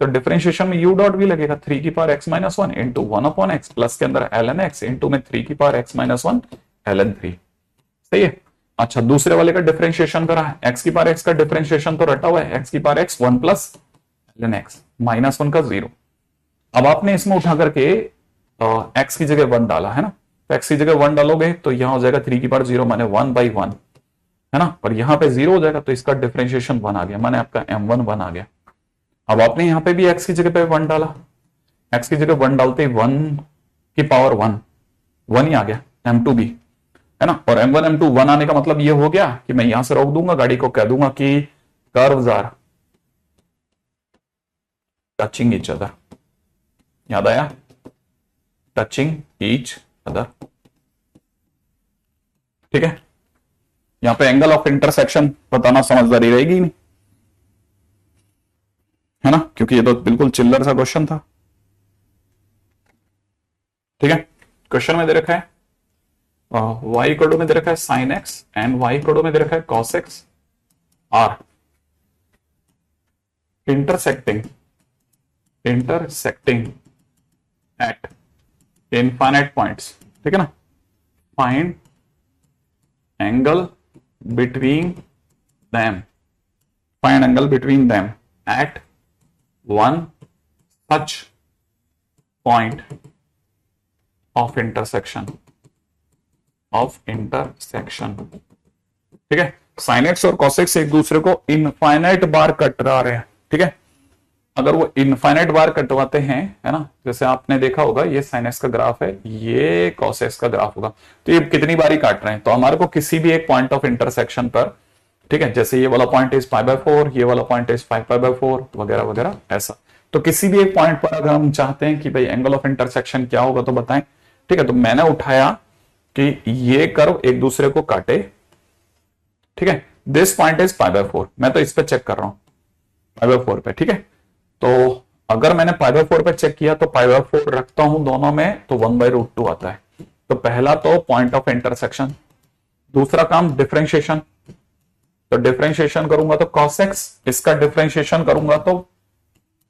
तो डिफरेंशिएशन में u डॉट भी लगेगा 3 की power x minus 1 into 1 upon x plus के अंदर ln x इंटू में 3 की पावर x माइनस 1 ln 3। सही है। अच्छा, दूसरे वाले का डिफरेंशिएशन करा है, x की पावर x का डिफरेंशिएशन तो रटा हुआ है, x की power x 1 plus ln x minus 1 का 0। अब आपने इसमें उठा करके x की जगह 1 डाला है ना, तो x की जगह 1 डालोगे तो यहां हो जाएगा 3 की पावर 0 माने 1 बाई 1 है ना, और यहां पे 0 हो जाएगा, तो इसका डिफरेंशिएशन 1 आ गया, माने आपका m1 1 आ गया। अब आपने यहां पे भी x की जगह पे 1 डाला, x की जगह 1 डालते 1 की पावर 1 1 ही आ गया, m2 भी है ना। और M1 M2 1 आने का मतलब ये हो गया कि मैं यहां से रोक दूंगा गाड़ी को, कह दूंगा कि curves are touching each other. याद आया, टचिंग ईच अदर। ठीक है, यहां पे एंगल ऑफ इंटरसेक्शन बताना समझदारी रहेगी नहीं, है ना, क्योंकि ये तो बिल्कुल चिल्लर सा क्वेश्चन था। ठीक है, क्वेश्चन में दे रखा है y इक्वल टू में दे रखा है sin x and y equal to में दे रखा है cos x are intersecting at infinite points. ठीक है ना, find angle between them, find angle between them at one such point of intersection ठीक है, sin x और cos x एक दूसरे को इनफाइनाइट बार कटवा रहे हैं। ठीक है, अगर वो इनफाइनाइट बार कटवाते हैं, है ना, जैसे आपने देखा होगा ये sin x का ग्राफ है, ये cos x का ग्राफ होगा, तो ये कितनी बारी काट रहे हैं, तो हमारे को किसी भी एक पॉइंट ऑफ इंटरसेक्शन पर, ठीक है, जैसे ये वाला पॉइंट इज π/4, ये वाला पॉइंट इज 5π/4 वगैरह वगैरह ऐसा, तो किसी भी एक पॉइंट पर अगर हम चाहते हैं कि भाई एंगल ऑफ इंटरसेक्शन क्या होगा तो बताएं। ठीक है, तो मैंने उठाया कि ये कर्व एक दूसरे को काटे। ठीक है, दिस पॉइंट इज π/4, मैं तो इस पे चेक कर रहा हूं π/4 पे। ठीक है, तो अगर मैंने π/4 पे चेक किया तो π/4 रखता हूं दोनों में तो 1/√2 आता है। तो पहला तो पॉइंट ऑफ इंटरसेक्शन, दूसरा काम डिफरेंशिएशन, तो डिफरेंशिएशन करूंगा तो cos x, इसका डिफरेंशिएशन करूंगा तो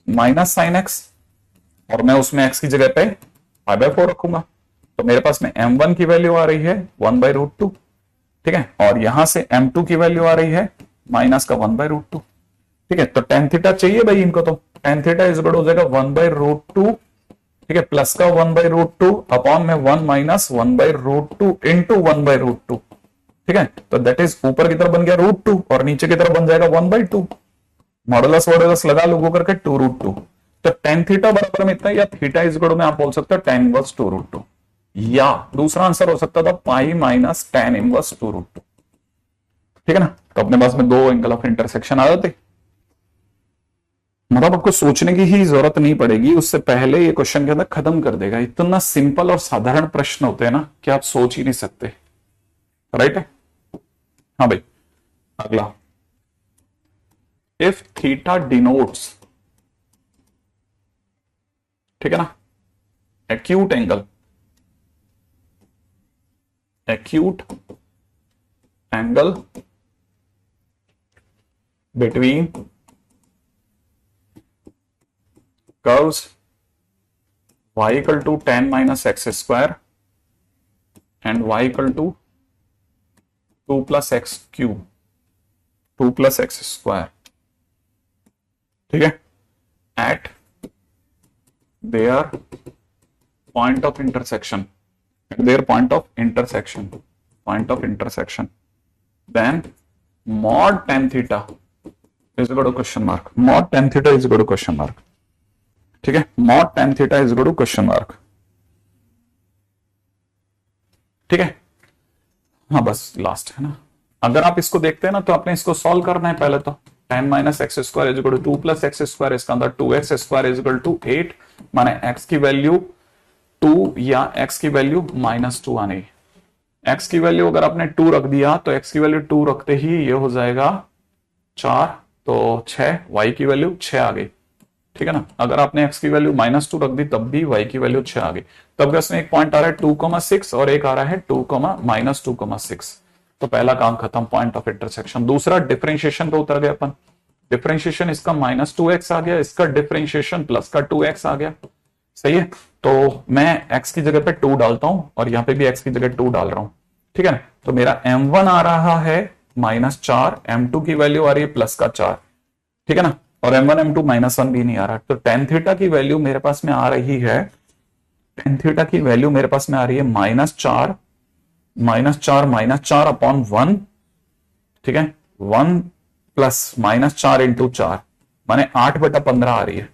माइनस sin x, और मैं उसमें x की जगह पे π/4 रखूंगा, तो मेरे पास में m1 की वैल्यू आ रही है 1/√2। ठीक है, और यहां से m2 की वैल्यू आ रही है माइनस का 1/√2। ठीक है, तो tan थीटा चाहिए भाई इनको, तो tan थीटा इज इक्वल हो जाएगा 1/√2। ठीक है, प्लस का 1/√2 अपॉन में 1 माइनस 1/√2 इंटू 1/√2। ठीक है, तो दैट इज ऊपर की तरफ बन गया √2 और नीचे की तरफ बन जाएगा 1/2। मॉडुलस वॉडुलस लगा लोगों करके 2√2, तो tan थीटा बराबर में इतना, या थीटा इज इक्वल में आप बोल सकते हो tan इनवर्स 2√2, या दूसरा आंसर हो सकता था पाई माइनस tan इनवर्स 2√2। ठीक है ना, तो अपने पास में दो एंगल ऑफ इंटरसेक्शन आ जाते, मतलब आपको सोचने की ही जरूरत नहीं पड़ेगी, उससे पहले ये क्वेश्चन के अंदर खत्म कर देगा। इतना सिंपल और साधारण प्रश्न होते हैं ना कि आप सोच ही नहीं सकते। राइट है, हाँ भाई, अगला, इफ थीटा डिनोट्स, ठीक है ना, acute angle between curves y equal to tan minus x square and y equal to 2 + x cube, 2 + x square. ठीक है, at their point of intersection, then mod tan theta is equal to question mark, mod tan theta is equal to question mark। ठीक है, mod tan theta is equal to question mark। ठीक है, हाँ बस last है ना, अगर आप इसको देखते हैं ना तो आपने इसको सॉल्व करना है पहले तो। tan minus x square is equal to 2 + x square, इसका अंदर 2x square is equal to 8, माने x की वैल्यू 2 या x की वैल्यू -2 आनी। x की वैल्यू अगर आपने 2 रख दिया तो x की वैल्यू 2 रखते ही ये हो जाएगा 4, तो 6, y की वैल्यू 6 आ गई। ठीक है ना, अगर आपने x की वैल्यू -2 रख दी तब भी y की वैल्यू 6 आ गई। तब इसमें एक पॉइंट आ रहा है 2,6 और एक आ रहा है 2,-2,6, तो पहला काम खत्म, पॉइंट ऑफ इंटरसेक्शन। दूसरा डिफरेंशिएशन पे उतर गए अपन, डिफरेंशिएशन इसका -2x आ गया, इसका डिफरेंशिएशन प्लस का 2x आ गया। सही है, तो मैं x की जगह पे 2 डालता हूं और यहां पे भी x की जगह 2 डाल रहा हूं। ठीक है ना, तो मेरा m1 आ रहा है -4, m2 की वैल्यू आ रही है प्लस का 4। ठीक है ना, और m1 m2 -1 भी नहीं आ रहा, तो tan थीटा की वैल्यू मेरे पास में आ रही है, tan थीटा की वैल्यू मेरे पास में आ रही है -4 अपॉन 1। ठीक है, 1 प्लस -4 इंटू 4, माने 8/15 आ रही है।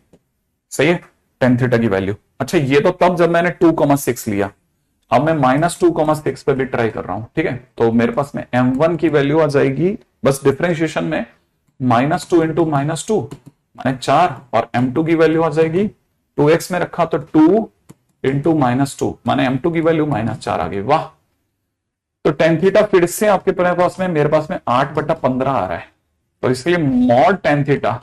सही है, tan थीटा की वैल्यू। अच्छा, ये तो तब जब मैंने 2,6 लिया, अब मैं -2, 6 पे भी ट्राई कर रहा हूं, ठीक है। तो मेरे पास में m1 की वैल्यू आ जाएगी, बस डिफरेंशिएशन में -2 इंटू -2 माने 4, और m2 की वैल्यू आ जाएगी 2x में रखा तो 2 इंटू -2 माने m2 की वैल्यू -4 आ गई। वाह। तो tan थीटा फिर से आपके पास में मेरे पास में 8/15 आ रहा है, तो इसके लिए mod tan theta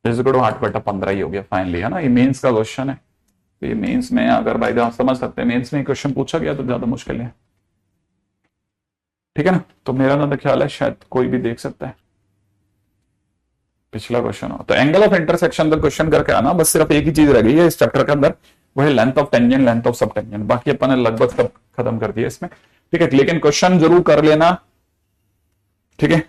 is equal to 8/15 ही हो गया फाइनली, है ना। ये मेंस का क्वेश्चन है, तो ये मेंस में अगर भाई आप समझ सकते हैं, मेंस में क्वेश्चन पूछा गया तो ज्यादा मुश्किल है, ठीक है ना। तो मेरा ना ख्याल है शायद कोई भी देख सकता है, पिछला क्वेश्चन हो तो एंगल ऑफ इंटरसेक्शन का क्वेश्चन करके आना। बस सिर्फ एक ही चीज रह गई है इस चैप्टर के अंदर, वो है length of tangent, length of सब टेंजेंट। बाकी अपन ने लगभग सब खत्म कर दिया इसमें, ठीक है। लेकिन क्वेश्चन जरूर कर लेना, ठीक है।